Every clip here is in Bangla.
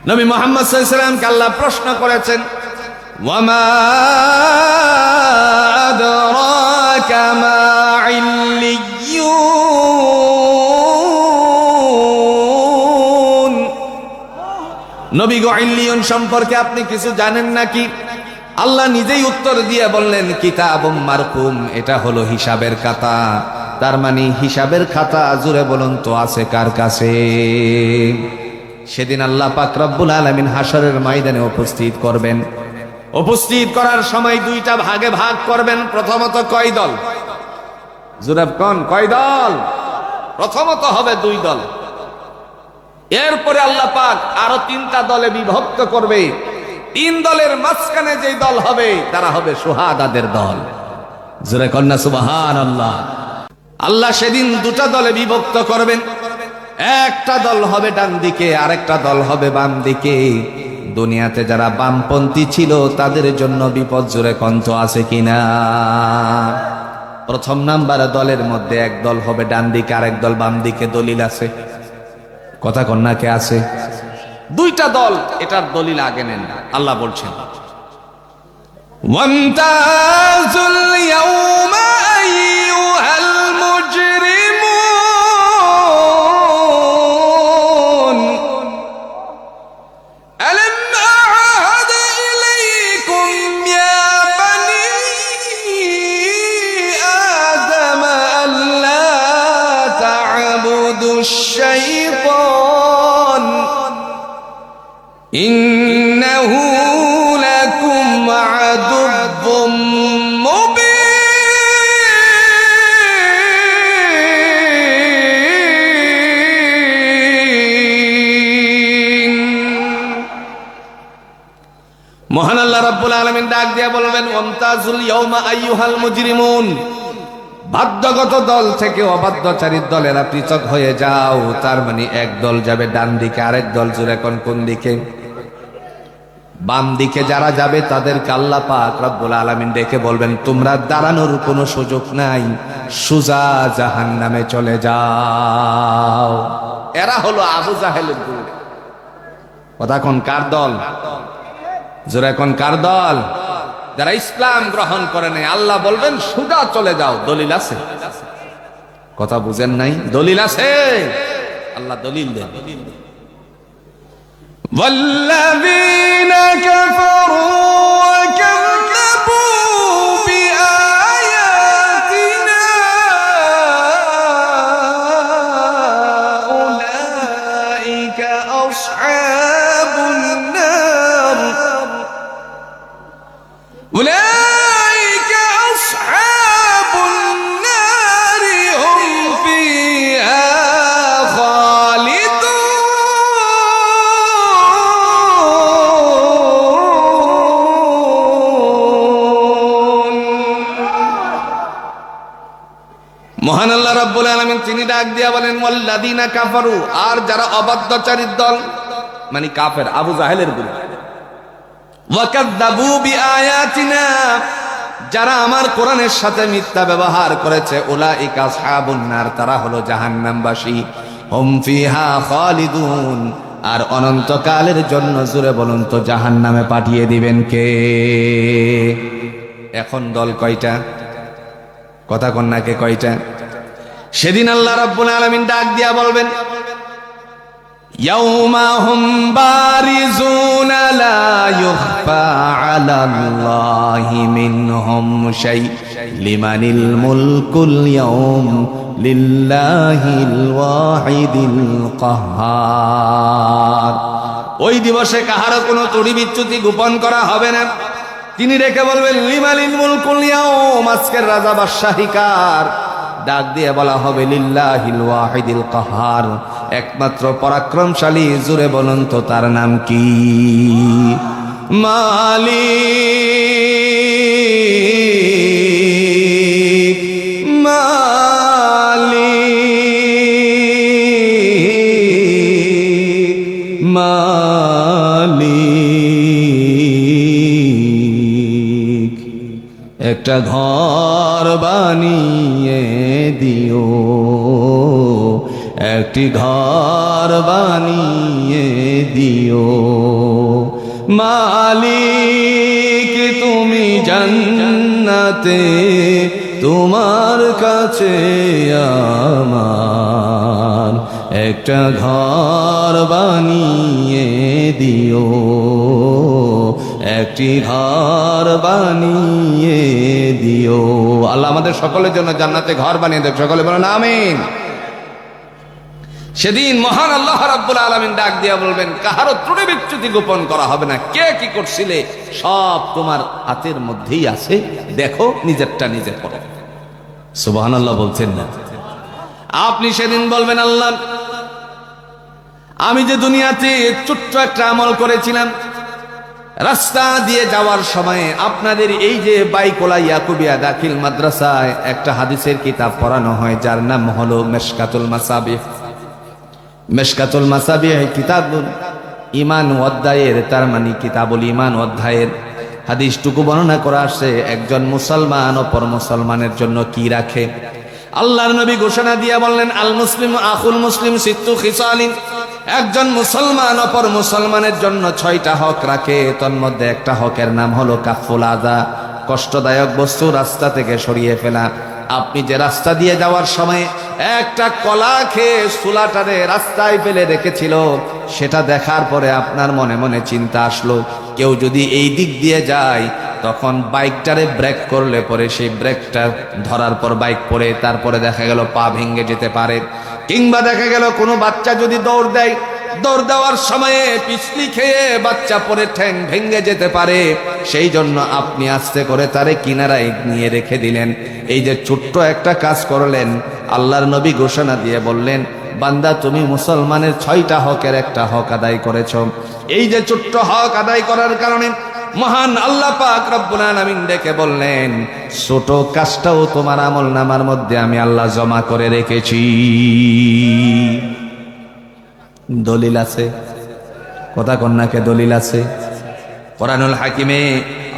নবী মুহাম্মদ সাল্লাল্লাহু আলাইহি ওয়াসাল্লামকে আল্লাহ প্রশ্ন করেছেন, ওয়ামা আদরাকা মা ইল্লিয়ুন। নবী গো, ইল্লিয়ুন সম্পর্কে আপনি কিছু জানেন নাকি? আল্লাহ নিজেই উত্তর দিয়ে বললেন, কিতাবুম মারকুম, এটা হলো হিসাবের খাতা। তার মানে হিসাবের খাতা, জুড়ে বলুন তো, আছে কার কাছে? সেদিন আল্লাহ পাক রব্বুল আলামিন হাশরের ময়দানে উপস্থিত করবেন। উপস্থিত করার সময় দুইটা ভাগে ভাগ করবেন। প্রথমত কয় দল? জুড়ে কোন কয় দল? প্রথমত হবে দুই দল। এরপরে আল্লাহ পাক আরো তিনটা দলে বিভক্ত করবে। তিন দলের মাঝখানে যে দল হবে তারা হবে শুহাদাদের দল। জোরে কন্যা সুবহানাল্লাহ। আল্লাহ সেদিন দুটা দলে বিভক্ত করবেন। একটা দল হবে ডান দিকে, আরেকটা দল হবে বাম দিকে। দুনিয়াতে যারা বামপন্থী ছিল তাদের জন্য বিপদ। জোরে কণ্ঠ আছে কিনা? প্রথম নাম্বার দলের মধ্যে এক দল হবে ডান দিকে, আরেক দল বাম দিকে। দলিল আছে? কথা কন্যাকে আছে? দুইটা দল, এটার দলিল আগে নেন। আল্লাহ বলছেন, ওয়ামতাজুল ইয়াউমা আইয়ুহাল মুজরিমুন আলাম আ'হাদ ইলাইকুম ইয়া বানি আদম আল্লা তা'বুদুশ শাইতান ইন্নাহু লাকুম আদুব্বুম মুবিন। মহান আল্লাহ রাব্বুল আলামিন ডাক দিয়ে বলবেন, ওয়ামতাজুল ইয়াউমা আইয়ুহাল মুজরিমুন, বাধ্যগত দল থেকে অবাধ্যচারীর দলেরা পৃথক হয়ে যাও। তার মানে এক দল যাবে ডান দিকে, আরেক দল জুড়ে কোন দিকে? বাম দিকে যারা যাবে তাদেরকে আল্লাহ পাক রব্বুল আলামিন ডেকে বলবেন, তোমরা দাঁড়ানোর কোনো সুযোগ নাই, সোজা জাহান্নামে চলে যাও। এরা হলো আবু জাহেলের দল। কথা কোন কার দল? জোরে কোন কার দল? যারা ইসলাম গ্রহণ করে নাই। আল্লাহ বলবেন সোজা চলে যাও। দলিল আছে? কথা বুঝেন নাই? দলিল আছে? আল্লাহ দলিল দেন। والذين كفروا وكذبوا بآياتنا أولئك أصحاب النار أولئك أصحاب النار هم فيها মহান আল্লাহ রাব্বুল আলামিন তিনি ডাক দিয়া বলেন, ওয়াল্লাযিনা কাফারু, আর যারা অবাধ্যচারীর দল মানে কাফের, আবু জাহেলের দল। ওয়া কাযযাবু বিআয়াতিনা, যারা আমার কোরআনের সাথে মিথ্যা ব্যবহার করেছে, উলাইকা আসহাবুন নার, তারা হলো জাহান্নামবাসী। হুম ফিহা খালিদুন, আর অনন্তকালের জন্য জুড়ে বলুন তো জাহান্নামে পাঠিয়ে দিবেন কে? এখন দল কয়টা? কথা কন্যাকে কয়টা? সেদিন আল্লাহ রাব্বুল আলামিন ডাক দিয়া বলবেন, ইয়াউমা হুম বারিজুনা লা ইউখফা আলাল্লাহি মিনহুম শাই লিমানিল মুলকুল ইয়াউম লিল্লাহিল ওয়াহিদিল কাহ্হার। ওই দিবসে কাহারও কোনো ত্রুটি বিচ্যুতি গোপন করা হবে না। তিনি রেখে বলবেন, লিমানিল মুলকুল ইয়াউম, আজকের রাজা বাদশাহী কার? ডাক দিয়ে বলা হবে, লিল্লাহিল ওয়াহিদিল কাহ্হার, একমাত্র পরাক্রমশালী। জুড়ে বলুন তো তার নাম কি? মালিক, মালিক, মালিক। একটা ঘর বানিয়ে দিও, একটি ঘর বানিয়ে দিও। মালিক তুমি জান্নাতে, তোমার কাছে আমার একটা ঘর বানিয়ে দিও, একটি ঘর বানিয়ে দিও। আল্লাহ আমাদের সকলের জন্য জান্নাতে ঘর বানিয়ে দেব। সকলে বলেন আমিন। সেদিন মহান আল্লাহ রাব্বুল আলামিন ডাক দিয়া বলবেন, কাহারও ত্রুটি বিচ্যুতি গোপন করা হবে না। কে কি করছিলে সব তোমার হাতের মধ্যেই আছে, দেখো, নিজেরটা নিজে করো। সুবহানাল্লাহ বলছেন না? আপনি সেদিন বলবেন, আল্লাহ আমি যে দুনিয়াতে ছোট্ট একটা আমল করেছিলাম, রাস্তা দিয়ে যাওয়ার সময় আপনাদের এই যে বাইকোলা ইয়াকুবিয়া দাখিল মাদ্রাসায় একটা হাদিসের কিতাব পড়ানো হয়, যার নাম হলো মেশকাতুল মাসাবিহ। মেশকাতুল মাসাবিহ কিতাবুল ঈমান অধ্যায়ের, তার মানে কিতাবুল ঈমান অধ্যায়ের হাদিসটুকু বর্ণনা করা আসছে একজন মুসলমান অপর মুসলমানের জন্য কি রাখে। আল্লাহর নবী ঘোষণা দিয়া বললেন, আল মুসলিম আখুল মুসলিম সিত্তু খিসালিন। একজন মুসলমান অপর মুসলমানের জন্য 6টা হক রাখে। তন্মধ্যে একটা হকের নাম হলো কাফুল আযা, কষ্টদায়ক বস্তু রাস্তা থেকে সরিয়ে ফেলা। আপনি যে রাস্তা দিয়ে যাওয়ার সময় একটা কলা খেয়ে সুলাটারে রাস্তায় ফেলে রেখেছিল, সেটা দেখার পরে আপনার মনে মনে চিন্তা আসলো, কেউ যদি এই দিক দিয়ে যায়, তখন বাইকটারে ব্রেক করলে পরে সেই ব্রেকটা ধরার পর বাইক পড়ে তারপরে দেখা গেল পা ভেঙে যেতে পারে। কিংবা দেখা গেল কোনো বাচ্চা যদি দৌড় দেয়, দৌড় দেওয়ার সময়ে পিছলি খেয়ে বাচ্চা পরে ঠ্যাং ভেঙে যেতে পারে। সেই জন্য আপনি আস্তে করে তারে কিনারায় নিয়ে রেখে দিলেন। এই যে ছোট্ট একটা কাজ করলেন, আল্লাহর নবী ঘোষণা দিয়ে বললেন, বান্দা তুমি মুসলমানের 6টা হকের একটা হক আদায় করেছ। এই যে ছোট্ট হক আদায় করার কারণে মহান আল্লাহ পাক রব্বুল আলামিন ডেকে বললেন, ছোট কাজটাও তোমার আমলনামার মধ্যে আমি আল্লাহ জমা করে রেখেছি। দলিল আছে, কথা কন্যাকে দলিল আছে। কোরআনুল হাকিমে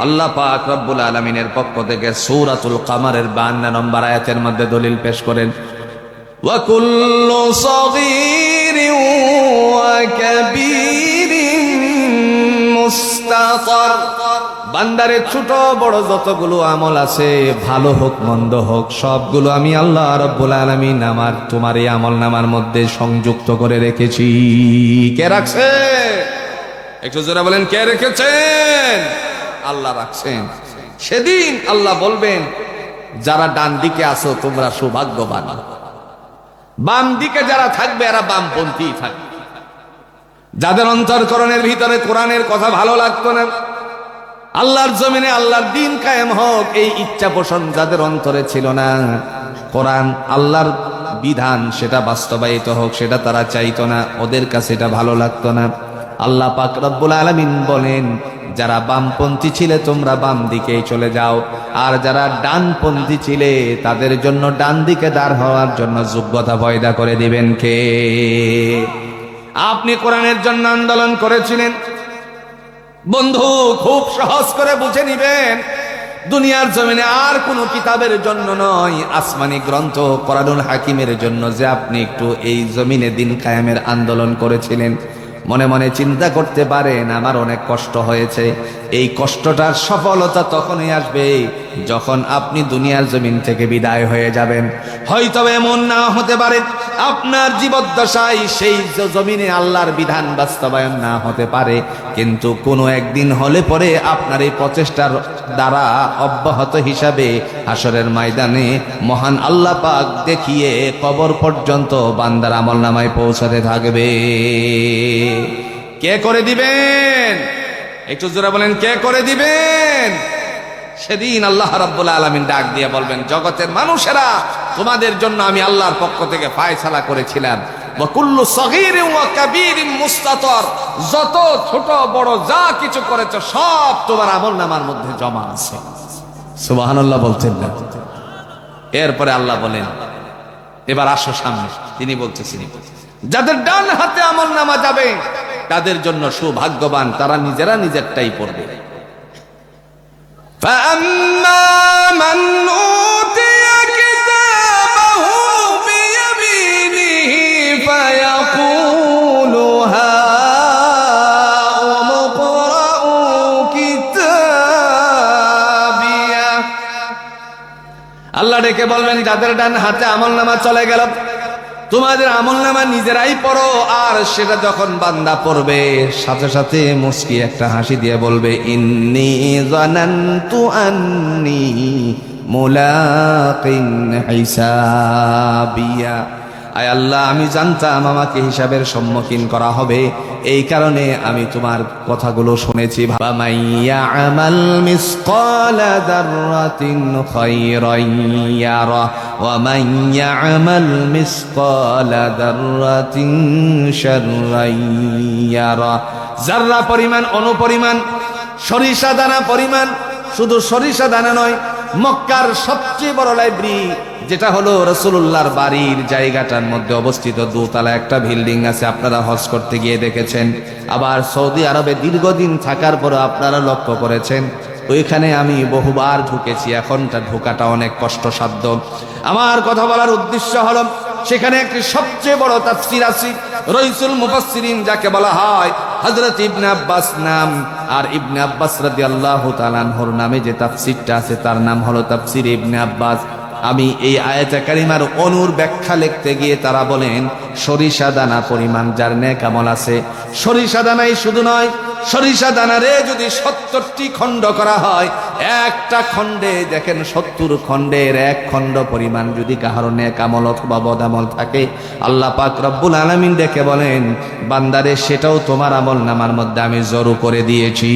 আল্লাহ পাক রব্বুল আলামিনের পক্ষ থেকে সূরাতুল কামারের 52 নম্বর আয়াতের মধ্যে দলিল পেশ করেন, ওয়া কুল্লু সাগীরিন ওয়া কাবীরিন মুস্তাতার। বান্দারে ছোট বড় যতগুলো আমল আছে, ভালো হোক মন্দ হোক, সবগুলো আমি আল্লাহ রাব্বুল আলামিন আমার তোমার এই আমলনামার মধ্যে সংযুক্ত করে রেখেছি। কে রাখছে? একটু জোরে বলেন, কে রেখেছেন? আল্লাহ রাখছেন। সেদিন আল্লাহ বলবেন, যারা ডান দিকে আছো তোমরা সৌভাগ্যবান, বাম দিকে যারা থাকবে এরা বামপন্থী থাকবে। যাদের অন্তরকরণের ভিতরে কোরআনের কথা ভালো লাগতো না, আল্লাহর জমিনে আল্লাহর দ্বীন কায়েম হোক এই ইচ্ছা পোষণ যাদের অন্তরে ছিল না, কোরআন আল্লাহর বিধান সেটা বাস্তবায়িত হোক সেটা তারা চাইতো না, ওদের কাছে এটা ভালো লাগতো না। আল্লাহ পাক রব্বুল আলামিন বলেন, যারা বামপন্থী ছিলে তোমরা বাম দিকেই চলে যাও, আর যারা ডানপন্থী ছিলে তাদের জন্য ডান দিকে দাঁড় হওয়ার জন্য যোগ্যতা পয়দা করে দিবেন কে? আপনি কোরআনের জন্য আন্দোলন করেছিলেন বন্ধু, খুব সহজ করে বুঝে নিবেন, দুনিয়ার জমিনে আর কোন কিতাবের জন্য নয়, আসমানি গ্রন্থ কোরআনুল হাকিমের জন্য যে আপনি একটু এই জমিনে দিন কায়েমের আন্দোলন করেছিলেন। মনে মনে চিন্তা করতে পারেন, আমার অনেক কষ্ট হয়েছে। এই কষ্টটার সফলতা তখনই আসবে যখন আপনি দুনিয়ার জমিন থেকে বিদায় হয়ে যাবেন। হয়তো এমন না হতে পারে আপনার জীবদ্দশায় সেই জমিনে আল্লাহর বিধান বাস্তবায়ন না হতে পারে, কিন্তু কোনো একদিন হলে পরে আপনার এই প্রচেষ্টার দ্বারা অব্যাহত হিসাবে হাসরের ময়দানে মহান আল্লাহ পাক দেখিয়ে কবর পর্যন্ত বান্দার আমলনামায় পৌঁছাতে থাকবে। কে করে দিবেন? একটু জোরে বলেন, কে করে দিবেন? সেদিন আল্লাহ রাব্বুল আলামিন ডাক দিয়ে বলবেন, জগতের মানুষেরা তোমাদের জন্য আমি আল্লাহর পক্ষ থেকে ফায়সালা করেছিলাম, ওয়া কুল্লু সাগীরিন ওয়া কাবীরিন মুস্তাতার, যত ছোট বড় যা কিছু করেছো সব তোমার আমলনামার মধ্যে জমা আছে। সুবহানাল্লাহ বলতেন না? এরপরে আল্লাহ বলেন, এবার আসো সামনে। তিনি বলতেছেন, যাদের ডান হাতে আমলনামা যাবে তাদের জন্য সৌভাগ্যবান, তারা নিজেরা নিজেরটাই পড়বে। فَأَمَّا مَنْ أُوتِيَ كِتَابَهُ بِيَمِينِهِ আল্লাহ ডেকে বলবেন যাদের ডান হাতে আমলনামা চলে গেল তোমাদের আমলনামা নিজেরাই পড়ো। আর সেটা যখন বান্দা পড়বে সাথে সাথে মুস্কি একটা হাসি দিয়ে বলবে ইন্নী জানান্তু আন্নী মুলাকিন হিসাবিয়া। আয় আল্লাহ, আমি জানতাম আমাকে হিসাবের সম্মুখীন করা হবে, এই কারণে আমি তোমার কথাগুলো শুনেছি। মাইয়া আমাল মিসকালা যাররাতিন খায়রান ইয়ারা ওয়া মাইয়া আমাল মিসকালা যাররাতিন শাররান ইয়ারা। যাররা পরিমাণ, অনুপরিমাণ, সরিষা দানা পরিমাণ, শুধু সরিষা দানা নয়, মক্কার সবচেয়ে বড় লাইব্রেরি যেটা হলো রাসূলুল্লাহর বাড়ির জায়গাটার মধ্যে অবস্থিত, দোতলা একটা বিল্ডিং আছে, আপনারা হজ করতে গিয়ে দেখেছেন। আবার সৌদি আরবে দীর্ঘদিন থাকার পরে আপনারা লক্ষ্য করেছেন ওইখানে আমি বহুবার ঢুকেছি, এখনটা ঢোকাটা অনেক কষ্টসাধ্য। আমার কথা বলার উদ্দেশ্য হলো সেখানে একটি সবচেয়ে বড় তাফসীর আছে, রইসুল মুফাসসিরিন যাকে বলা হয়, হযরত ইবনে আব্বাস নাম। আর ইবনে আব্বাস রাদিয়াল্লাহু তাআলা আনহুর নামে যে তাফসীরটা আছে তার নাম হলো তাফসীর ইবনে আব্বাস। আমি এই আয়াতে কারিমার অনুর ব্যাখ্যা লিখতে গিয়ে তারা বলেন সরিষা দানা পরিমাণ যার নেক আমল আছে, সরিষা দানাই শুধু নয়, সরিষা দানারে যদি 70টি খণ্ড করা হয়, একটা খণ্ডে দেখেন 70 খণ্ডের এক খণ্ড পরিমাণ যদি কাহার নেক আমল অথবা বদামল থাকে, আল্লাহ পাক রব্বুল আলামিন ডেকে বলেন বান্দারে সেটাও তোমার আমল নামার মধ্যে আমি জড়ো করে দিয়েছি।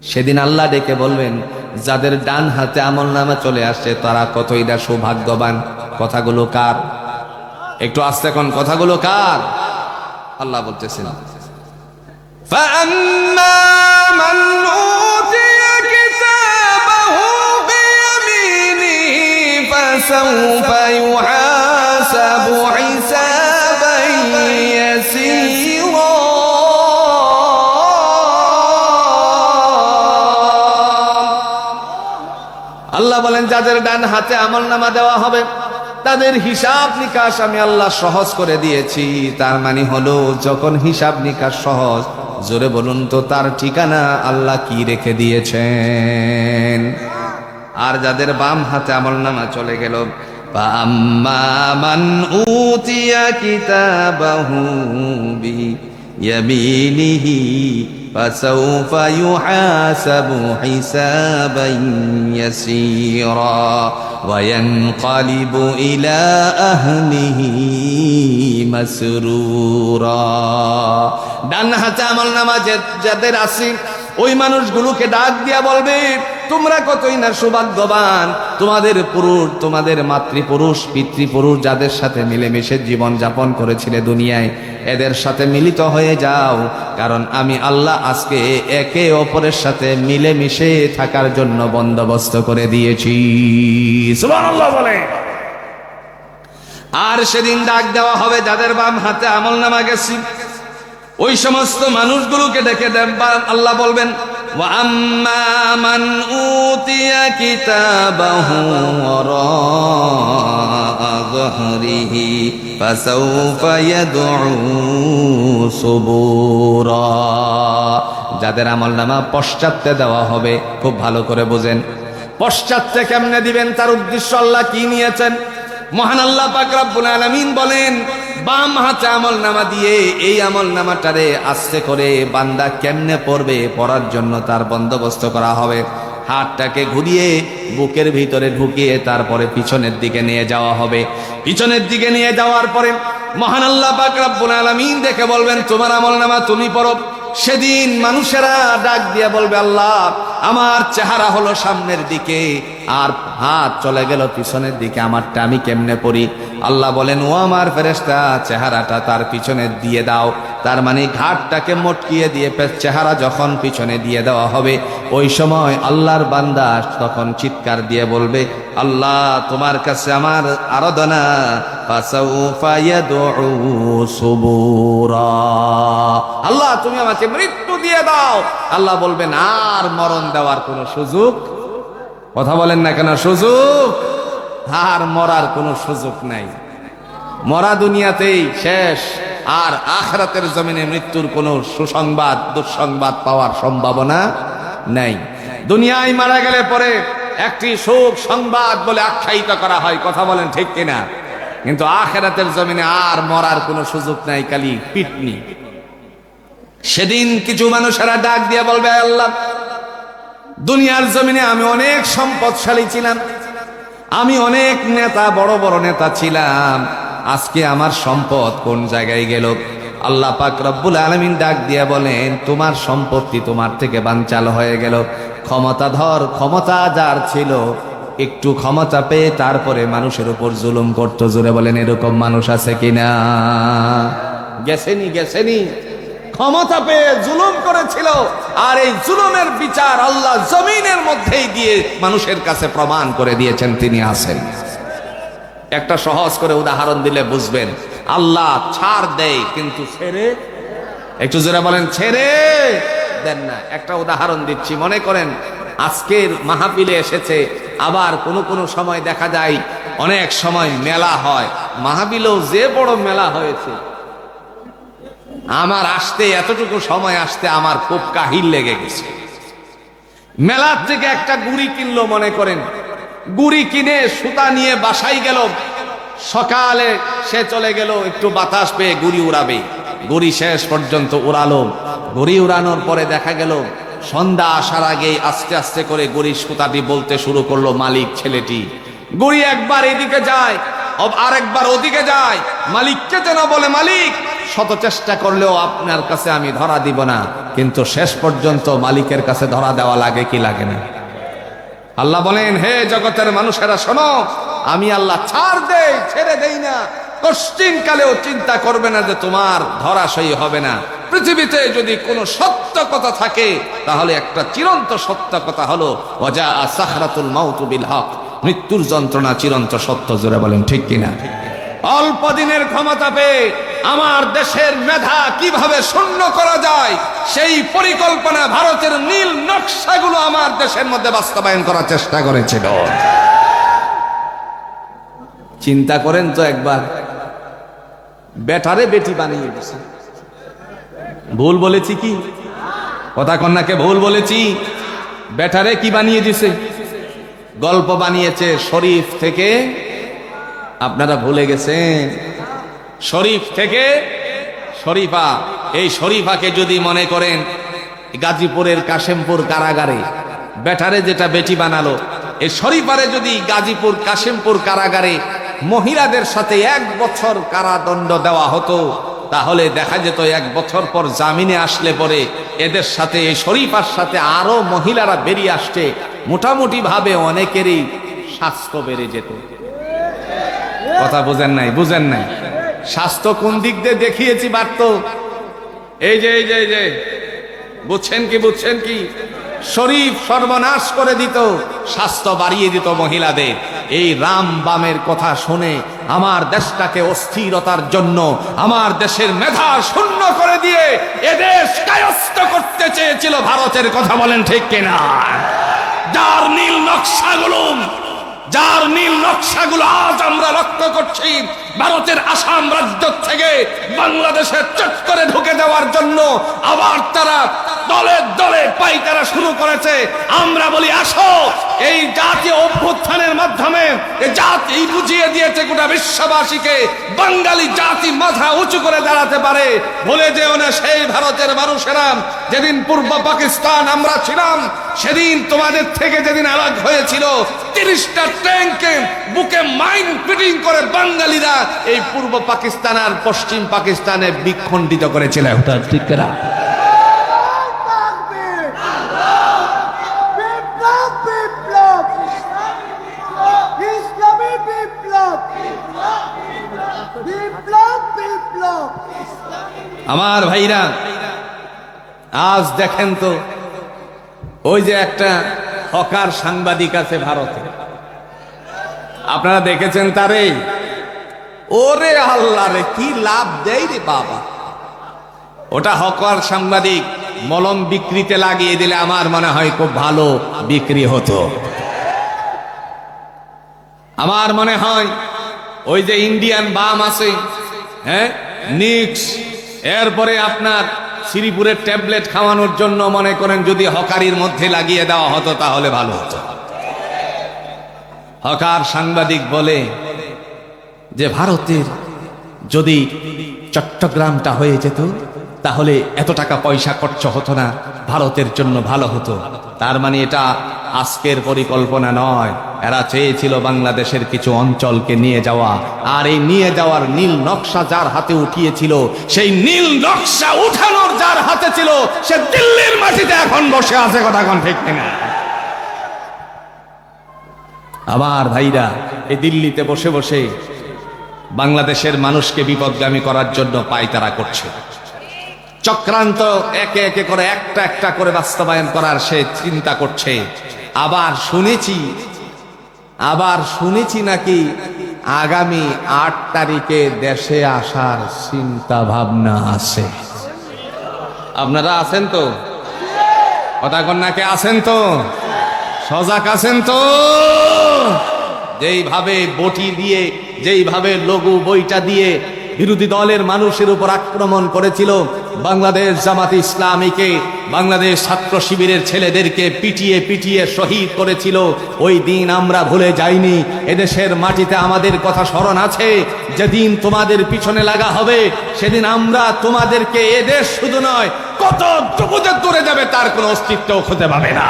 সেদিন আল্লাহ ডেকে বলবেন যাদের ডান হাতে আমল নামা চলে আসছে তারা কতই না সৌভাগ্যবান। কথাগুলো কার? একটু আস্তে কোন কথাগুলো কার? আল্লাহ বলতেছেন فَأَمَّا مَنْ أُوتِيَ كِتَابَهُ بِيَمِينِهِ فَسَوْفَ يُحَاسَبُ حِسَابًا يَسِيرًا। আল্লাহ বলেন যাদের ডান হাতে আমলনামা দেওয়া হবে তাদের হিসাব নিকাশ আমি আল্লাহ সহজ করে দিয়েছি। তার মানে হলো যখন হিসাব নিকাশ সহজ, জোরে বলুন তো তার ঠিকানা আল্লাহ কি রেখে দিয়েছেন। আর যাদের বাম হাতে আমলনামা চলে গেল, ফাআম্মা মান উতিয়া কিতাবাহু বিয়ামিনিহি ফাসাউফা ইউহাসাবু হিসাবান ইয়াসীরা ওয়া ইয়ানকালিবু ইলা আহলিহি মাসরুরা। ডান হাতে আমলনামা যাদের আছে ওই মানুষগুলোকে ডাক দিয়া বলবে তোমরা কতই না সৌভাগ্যবান, তোমাদের পুরুষ, তোমাদের মাতৃপুরুষ, পিতৃপুরুষ যাদের সাথে মিলেমিশে জীবন যাপন করেছিলে দুনিয়ায়, এদের সাথে মিলিত হয়ে যাও, কারণ আমি আল্লাহ আজকে একে অপরের সাথে মিলেমিশে থাকার জন্য বন্দোবস্ত করে দিয়েছি। সুবহানাল্লাহ বলে। আর সেদিন ডাক দেওয়া হবে যাদের বাম হাতে আমলনামা গেছে, ওই সমস্ত মানুষগুলোকে ডেকে দেন। আল্লাহ বলবেন ওয়া আম্মা মান উতিয়া কিতাবাহু ওয়ারাআ যহরিহি ফাসাউফা ইয়াদউ সুবুরা। যাদের আমলনামা পশ্চাতে দেওয়া হবে, খুব ভালো করে বুঝেন পশ্চাতে কেমনে দিবেন, তার উদ্দেশ্য আল্লাহ কি নিয়েছেন। মহান আল্লাহ পাক রব্বুল আলামিন বলেন বাম হাতে আমলনামা দিয়ে এই আমলনামাটারে আস্তে করে বান্দা কেমনে পড়বে, পড়ার জন্য তার বন্দোবস্ত করা হবে। হাতটাকে ঘুরিয়ে বুকের ভিতরে ঢুকিয়ে তারপরে পিছনের দিকে নিয়ে যাওয়া হবে। পিছনের দিকে নিয়ে যাওয়ার পরে মহান আল্লাহ পাক রব্বুল আলামিন দেখে বলবেন তোমার আমলনামা তুমি পড়ো। সেদিন মানুষেরা ডাক দিয়ে বলবে আল্লাহ আমার চেহারা হলো সামনের দিকে আর হাত চলে গেল পিছনের দিকে, আমারটা আমি কেমনে পড়ি? আল্লাহ বলেন ও আমার ফেরেশতা চেহারাটা তার পিছনে দিয়ে দাও। তার মানে ঘাটটাকে মটকিয়ে দিয়ে চেহারা যখন পিছনে দিয়ে দেওয়া হবে, ওই সময় আল্লাহর বান্দা তখন চিৎকার দিয়ে বলবে আল্লাহ তোমার কাছে আমার আরাধনা, ফাসাউফা ইয়াদউ সুবুরা। আল্লাহ তুমি আমাকে মৃত্যু দিয়ে দাও। আল্লাহ বলবেন আর মরণ দেওয়ার কোনো সুযোগ, কথা বলেন না কেন, সুযোগ আর মরার কোনো সুযোগ নাই। মরা দুনিয়াতেই শেষ, আর আখিরাতের জমিনে মৃত্যুর কোনো সুসংবাদ দুঃসংবাদ পাওয়ার সম্ভাবনা নাই। দুনিয়ায় মারা গেলে পরে একটি শোক সংবাদ বলে আখ্যায়িত করা হয়। কথা বলেন ঠিক কিনা? কিন্তু আখিরাতের জমিনে আর মরার কোনো সুযোগ নাই, খালি পিটনি। সেদিন কিছু মানুষেরা ডাক দিয়ে বলবে, আল্লাহ, দুনিয়ার জমিনে আমি অনেক সম্পদশালী ছিলাম, আমি অনেক নেতা, বড় বড় নেতা ছিলাম, আজকে আমার সম্পদ কোন জায়গায় গেল? আল্লাহ পাক রব্বুল আলামিন ডাক দিয়া বলেন, তোমার সম্পত্তি তোমার থেকে বানচাল হয়ে গেল। ক্ষমতা যার ছিল, একটু ক্ষমতা পেয়ে তারপরে মানুষের উপর জুলুম করতো। জোরে বলেন, এরকম মানুষ আছে কিনা? গেছেনি ক্ষমতা পেয়ে জুলুম করেছিল, আর এই জুলুমের বিচার আল্লাহ জমিনের মধ্যেই দিয়ে মানুষের কাছে প্রমাণ করে দিয়েছেন তিনি আছেন। একটা সহজ করে উদাহরণ দিলে বুঝবেন। আল্লাহ ছাড় দেয় কিন্তু ছেড়ে, একটু জোরে বলেন, ছেড়ে দেন না। একটা উদাহরণ দিচ্ছি, মনে করেন আজকের মাহফিলে এসেছে, আবার কোনো সময় দেখা যায় অনেক সময় মেলা হয়, মাহফিলেও যে বড় মেলা হয়েছে, আমার আসতে এতটুকু সময় আসতে আমার খুব কাহিল লেগে গেছে। মেলার থেকে একটা গুড়ি কিনলো, মনে করেন গুড়ি কিনে সুতা নিয়ে বাসায় গেল, সকালে সে চলে গেল একটু বাতাস পেয়ে গুড়ি উড়াবে, গুড়ি শেষ পর্যন্ত উড়ালো। গুড়ি উড়ানোর পরে দেখা গেল সন্ধ্যা আসার আগেই আস্তে আস্তে করে গুড়ির সুতাটি বলতে শুরু করলো মালিক ছেলেটি। গুড়ি একবার এদিকে যায়, আরেকবার ওদিকে যায়, মালিককে যেন বলে, মালিক, শত চেষ্টা করলেও আপনার কাছে আমি ধরা দিব না। কিন্তু শেষ পর্যন্ত মালিকের কাছে ধরা দেওয়া লাগে কি লাগে না? আল্লাহ বলেন, হে জগতের মানুষেরা শোনো, আমি আল্লাহ ছাড় দেই, ছেড়ে দেই না। কষ্টিন কালেও চিন্তা করবে না যে তোমার ধরাশয়ী হবে না। পৃথিবীতে যদি কোনো সত্য কথা থাকে তাহলে একটা চিরন্ত সত্য কথা হলো, ওয়াজা সাখরাতুল মাউতু বিল হক, মৃত্যুর যন্ত্রণা চিরন্ত সত্য। জোরে বলেন ঠিক কিনা? অল্প দিনের ক্ষমতা পেয়ে আমার দেশের মেধা কিভাবে শূন্য করা যায় সেই পরিকল্পনা ভারতের নীল নকশাগুলো আমার দেশের মধ্যে বাস্তবায়ন করার চেষ্টা করেছিল। চিন্তা করেন তো একবার, বেটারে বেটি বানিয়ে দিয়েছে। ভুল বলেছি কি? কথা কন্যাকে ভুল বলেছি? বেটারে কি বানিয়ে দিছে? গল্প বানিয়েছে শরীফ থেকে, আপনারা ভুলে গেছেন, শরীফ থেকে শরীফা। এই শরীফাকে যদি মনে করেন গাজীপুরের কাশেমপুর কারাগারে বেটারে যেটা বেটি বানালো, এই শরীফারে যদি গাজীপুর কাশেমপুর কারাগারে মহিলাদের সাথে 1 বছর কারাদণ্ড দেওয়া হতো, তাহলে দেখা যেত 1 বছর পর জামিনে আসলে পরে এদের সাথে, এই শরীফার সাথে আরো মহিলারা বেরিয়ে আসছে, মোটামুটি ভাবে অনেকেরই স্বাস্থ্য বেড়ে যেত। কথা বুঝেন নাই? বুঝেন নাই? স্বাস্থ্য কোন দিক দিয়ে দেখিয়েছি বাড়ত? এই যে বুঝছেন কি? শরীফ সর্বনাশ করে দিত, স্বাস্থ্য বাড়িয়ে দিত মহিলাদের। এই রাম বামের কথা শুনে আমার দেশটাকে অস্থিরতার জন্য, আমার দেশের মেধা শূন্য করে দিয়ে এদেশ কায়স্থ করতে চেয়েছিল ভারতের। কথা বলেন ঠিক কিনা? যার নীল নকশাগুলো আজ আমরা লক্ষ্য করছি, ভারতের আসাম রাজ্য থেকে বাংলাদেশে চট করে ঢুকে দেওয়ার জন্য আবার তারা দলে দলে পাইকারা শুরু করেছে। আমরা বলি, আসো, এই জাতীয় অভ্যুত্থানের মাধ্যমে এই জাতি বুঝিয়ে দিয়েছে গোটা বিশ্ববাসীকে বাঙালি জাতি মাথা উঁচু করে দাঁড়াতে পারে। ভুলে যেও না সেই ভারতের মানুষেরা, যেদিন পূর্ব পাকিস্তান আমরা ছিলাম, সেদিন তোমাদের থেকে যেদিন আলাগ হয়েছিল, 30টা ট্যাঙ্কে বুকে মাইন ফিটিং করে বাঙালিরা এই পূর্ব পাকিস্তান আর পশ্চিম পাকিস্তানে বিখণ্ডিত করেছিল। ঠিক না? আমার ভাইরা, আজ দেখেন তো, ওই যে একটা হকার সাংবাদিক আছে ভারতে, আপনারা দেখেছেন তারে? ওরে আল্লাহ রে, কি লাভ দেয় রে বাবা! ওটা হকার সাংবাদিক, মলম বিক্রিতে লাগিয়ে দিলে আমার মনে হয় খুব ভালো বিক্রি হতো। আমার মনে হয় ওই যে ইন্ডিয়ান বাম আছে, হ্যাঁ, নিক্স, এরপরে আপনার শ্রীপুরের ট্যাবলেট খাওয়ানোর জন্য মনে করেন যদি হকারির মধ্যে লাগিয়ে দেওয়া হতো তাহলে ভালো হতো। হকার সাংবাদিক বলে যে ভারতের যদি চট্টগ্রামটা হয়ে যেত তাহলে এত টাকা পয়সা খরচ হতো না, ভারতের জন্য ভালো হতো। তার মানে এটা আজকের পরিকল্পনা নয়, এরা চেয়েছিল বাংলাদেশের কিছু অঞ্চলকে নিয়ে যাওয়া। আর এই নিয়ে যাওয়ার নীল নকশা যার হাতে উঠিয়েছিল, সেই নীল নকশা উঠানোর যার হাতে ছিল, সে দিল্লির মাটিতে এখন বসে আছে। কথা কোন ঠিক না? আমার ভাইরা এই দিল্লিতে বসে বসে বাংলাদেশের মানুষকে বিপদগামী করার জন্য পায়তারা করছে। চক্রান্ত একে একে করে একটা একটা করে বাস্তবায়ন করার সে চিন্তা করছে। আবার শুনেছি নাকি আগামী 8 তারিখে দেশে আসার চিন্তা ভাবনা আছে। আপনারা আছেন তো? কথা কন্যাকে আছেন তো? সজাগ আছেন তো? যেইভাবে বটি দিয়ে, যেইভাবে লঘু বইটা দিয়ে বিরোধী দলের মানুষের উপর আক্রমণ করেছিল, বাংলাদেশ জামাত ইসলামীকে, বাংলাদেশ ছাত্র শিবিরের ছেলেদেরকে পিটিয়ে পিটিয়ে শহীদ করেছিল, ওই দিন আমরা ভুলে যাইনি। এদেশের মাটিতে আমাদের কথা স্মরণ আছে। যেদিন তোমাদের পিছনে লাগা হবে, সেদিন আমরা তোমাদেরকে এদেশ শুধু নয়, কত দূরে যাবে তার কোনো অস্তিত্বও খুঁজে পাবে না।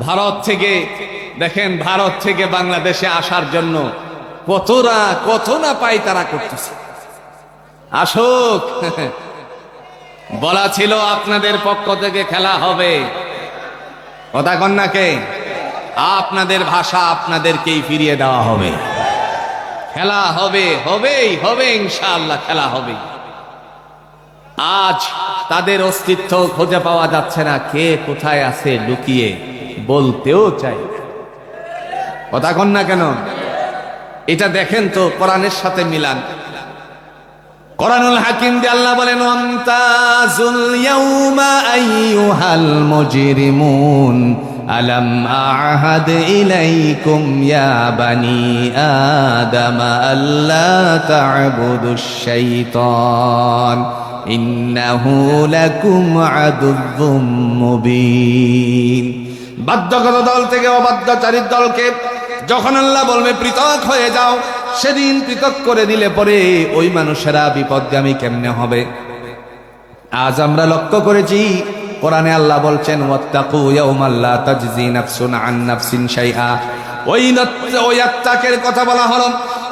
ভারত থেকে দেখেন, ভারত থেকে বাংলাদেশে আসার জন্য কত না পাই তারা করতেছে। আসুক, বলা ছিল আপনাদের পক্ষ থেকে খেলা হবে। কথা কন্যাকে আপনাদের ভাষা আপনাদেরকেই ফিরিয়ে দেওয়া হবে। খেলা হবে ইনশাআল্লাহ, খেলা হবে। আজ তাদের অস্তিত্ব খুঁজে পাওয়া যাচ্ছে না, কে কোথায় আছে লুকিয়ে বলতেও চাই। কথা কন না কেন? এটা দেখেন তো কোরআনের সাথে মিলান। কোরআনুল হাকিম দিয়ে আল্লাহ বলেন, আমতাজুল ইয়াউমা আইয়ুহাল মুজরিমুন আলাম আ'হাদ ইলাইকুম ইয়া বানি আদম আল্লা তা'বুদুশ শাইতান ইন্নাহু লাকুম আদুউম মুবিন। বাধ্যগত দল থেকে অবাধ্যচারীর দলকে যখন আল্লাহ বলবে পৃথক হয়ে যাও, সেদিন পৃথক করে দিলে পরে ওই মানুষেরা বিপদগামী কেমনে হবে? আজ আমরা লক্ষ্য করেছি, কোরআনে আল্লাহ বলছেন, ওয়াত্তাকু ইয়াওমান লা তাজজি নাফসুন আন নাফসিন শাইআ। ওই আত্মাকের কথা বলা হলো,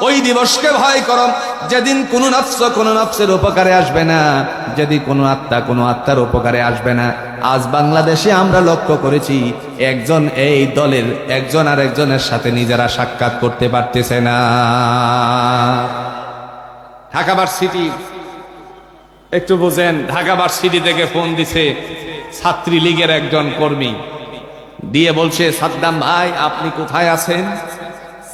ওই দিবসকে ভয় করো যেদিন কোনো নফসের উপকারে আসবে না, যদি কোনো আত্মার উপকারে আসবে না। আজ বাংলাদেশে আমরা লক্ষ্য করেছি, একজন এই দলের একজন আর একজনের সাথে নিজেরা সাক্ষাৎ করতে পারতেছে না। ঢাকা ভার্সিটি একটু বুঝেন, ঢাকা ভার্সিটি থেকে ফোন দিছে ছাত্রী লীগের একজন কর্মী, দিয়ে বলছে, সাদ্দাম ভাই আপনি কোথায় আছেন?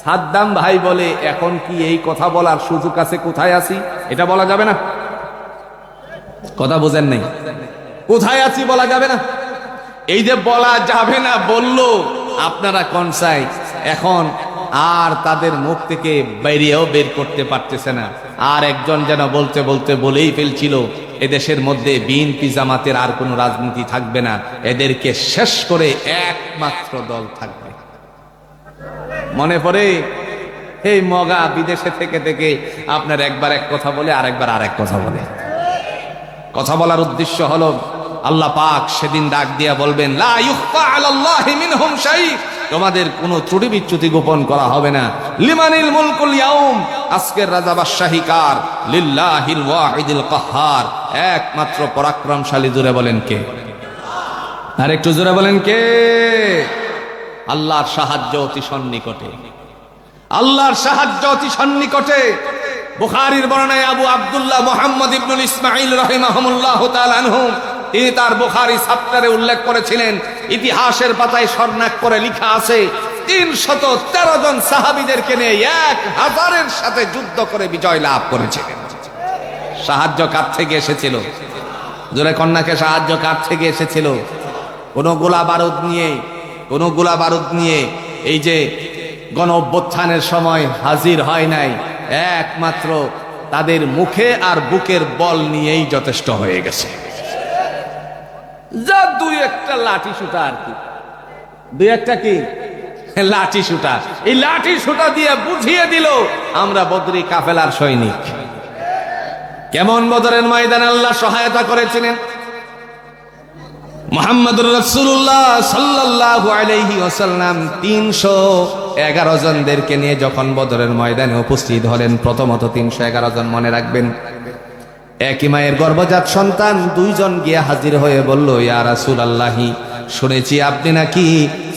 সাদ্দাম ভাই বলে, এখন কি এই কথা বলার সুযোগ আছে কোথায় আছি? এটা বলা যাবে না। কথা বুঝেন নাই? কোথায় আছি বলা যাবে না। এই যে বলা যাবে না বললো, আপনারা কনসাই এখন আর তাদের মুখ থেকে বেরিয়েও বের করতে পারতেছে না। আর একজন যেন বলতে বলতে বলেই ফেলছিল, এদেশের মধ্যে বিএনপি জামাতের আর কোনো রাজনীতি থাকবে না, এদেরকে শেষ করে একমাত্র দল থাকবে। মনে পড়ে এই মগা বিদেশে থেকে আপনার একবার এক কথা বলে আরেকবার আরেক কথা বলে। কথা বলার উদ্দেশ্য হলো, আল্লাহ পাক সেদিন ডাক দিয়া বলবেন, লা ইউখফা আলাল্লাহি মিনহুম শাই, তোমাদের কোনো ত্রুটি বিচ্যুতি গোপন করা হবে না। লিমানিল মুলকুল ইয়াউম, আজকের রাজা বাদশাহী কার? লিল্লাহিল ওয়াহিদিল কাহ্হার, একমাত্র পরাক্রমশালী। জোরে বলেন কে? আর একটু জোরে বলেন কে? আল্লাহর সাহায্য অতি সন্নিকটে, আল্লাহর সাহায্য অতি সন্নিকটে। বুখারীর বর্ণনায় আবু আব্দুল্লাহ মুহাম্মদ ইবনুল ইসমাঈল রাহিমাহুমুল্লাহ তাআলা আনহু, তিনি তার বুখারী চ্যাপ্টারে উল্লেখ করেছিলেন, ইতিহাসের পাতায় স্বর্ণাক্ষরে লেখা আছে 313 জন সাহাবীদেরকে নিয়ে 1000-এর সাথে যুদ্ধ করে বিজয় লাভ করেছিলেন। সাহায্য কার থেকে এসেছিল? জোরে কন্যাকে, সাহায্য কার থেকে এসেছিল? কোনো গোলা বারুদ নিয়ে এই যে গণ অভ্যুত্থানের সময় হাজির হয় নাই, একমাত্র তাদের মুখে আর বুকের বল নিয়েই যথেষ্ট হয়ে গেছে। যা দুই একটা লাঠি সুতা আর কি, দুই একটা কি লাঠি সুতা, এই লাঠি সুতা দিয়ে বুঝিয়ে দিল আমরা বদরি কাফেলার সৈনিক। কেমন বদরের ময়দানে আল্লাহ সহায়তা করেছিলেন। মুহাম্মদুর রাসূলুল্লাহ সাল্লাল্লাহু আলাইহি ওয়াসাল্লাম 311 জনদেরকে নিয়ে যখন বদরের ময়দানে উপস্থিত হলেন, প্রথমত 311 জন মনে রাখবেন, একই মায়ের গর্ভজাত সন্তান 2 জন গিয়ে হাজির হয়ে বলল, ইয়া রাসূলুল্লাহি, শুনেছি আপনি নাকি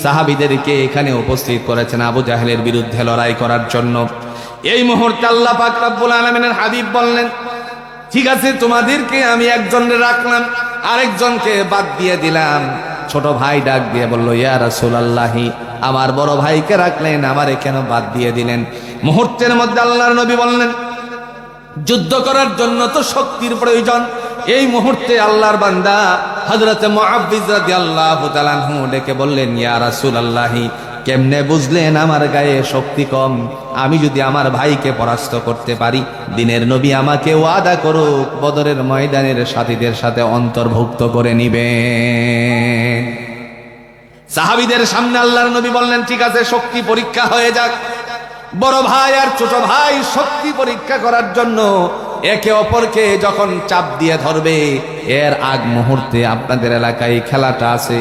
সাহাবীদেরকে এখানে উপস্থিত করেছেন আবু জাহেলের বিরুদ্ধে লড়াই করার জন্য। এই মুহূর্তে আল্লাহ পাক রব্বুল আলামিনের হাবিব বললেন, ঠিক আছে, তোমাদেরকে আমি একজনের রাখলাম, আরেকজনকে বাদ দিয়ে দিলাম। ছোট ভাই ডাক দিয়ে বলল, ইয়া রাসূলুল্লাহি, আমার বড় ভাইকে রাখলেন, আমারে কেন বাদ দিয়ে দিলেন? মুহূর্তের মধ্যে আল্লাহর নবী বললেন, যুদ্ধ করার জন্য তো শক্তির প্রয়োজন। এই মুহূর্তে আল্লাহর বান্দা হযরত মুআবিজ রাদিয়াল্লাহু তাআলা আনহু ডেকে বললেন, ইয়া রাসূলুল্লাহি, কেমনে বুঝলেন আমার গায়ে শক্তি কম? আমি যদি আমার ভাইকে পরাস্ত করতে পারি, দিনের নবী আমাকে ওয়াদা করুক বদরের ময়দানের সাথীদের সাথে অন্তর্ভুক্ত করে নিবেন। সাহাবীদের সামনে আল্লাহর নবী বললেন, ঠিক আছে, শক্তি পরীক্ষা হয়ে যাক। বড় ভাই আর ছোট ভাই শক্তি পরীক্ষা করার জন্য একে অপরকে যখন চাপ দিয়ে ধরবে, এর আগ মুহূর্তে আপনাদের এলাকায় খেলাটা আছে,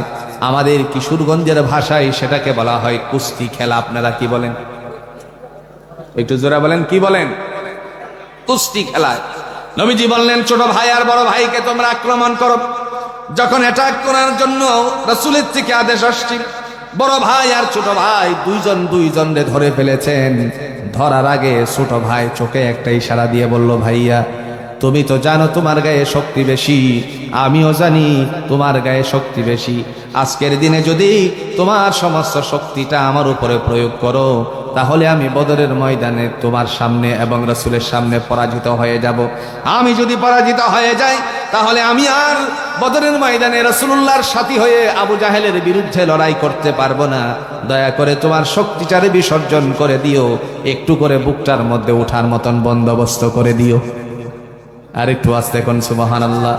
আমাদের কিশোরগঞ্জের ভাষায় সেটাকে বলা হয় কুস্তি খেলা। আপনারা কি বলেন? একটু জোরে বলেন, কি বলেন? কুস্তি খেলা। নবীজি বললেন, ছোট ভাই আর বড় ভাইকে তোমরা আক্রমণ করো। যখন অ্যাটাক করার জন্য রাসূলের থেকে আদেশ আসছে, বড় ভাই আর ছোট ভাই দুইজনরে ধরে ফেলেছেন। ধরার আগে ছোট ভাই চোখে একটা ইশারা দিয়ে বলল, ভাইয়া, তুমি তো জানো তোমার গায়ে শক্তি বেশি, আমিও জানি তোমার গায়ে শক্তি বেশি। আজকের দিনে যদি তোমার সমস্ত শক্তিটা আমার উপরে প্রয়োগ করো, তাহলে আমি বদরের ময়দানে তোমার সামনে এবং রাসূলের সামনে পরাজিত হয়ে যাব। আমি যদি পরাজিত হয়ে যাই, তাহলে আমি আর বদরের ময়দানে রাসূলুল্লাহর সাথী হয়ে আবু জাহেলের বিরুদ্ধে লড়াই করতে পারবো না। দয়া করে তোমার শক্তিটারে বিসর্জন করে দিও, একটু করে বুকটার মধ্যে ওঠার মতন বন্দোবস্ত করে দিও। আর একটু আস্তে কোন সুবহানাল্লাহ।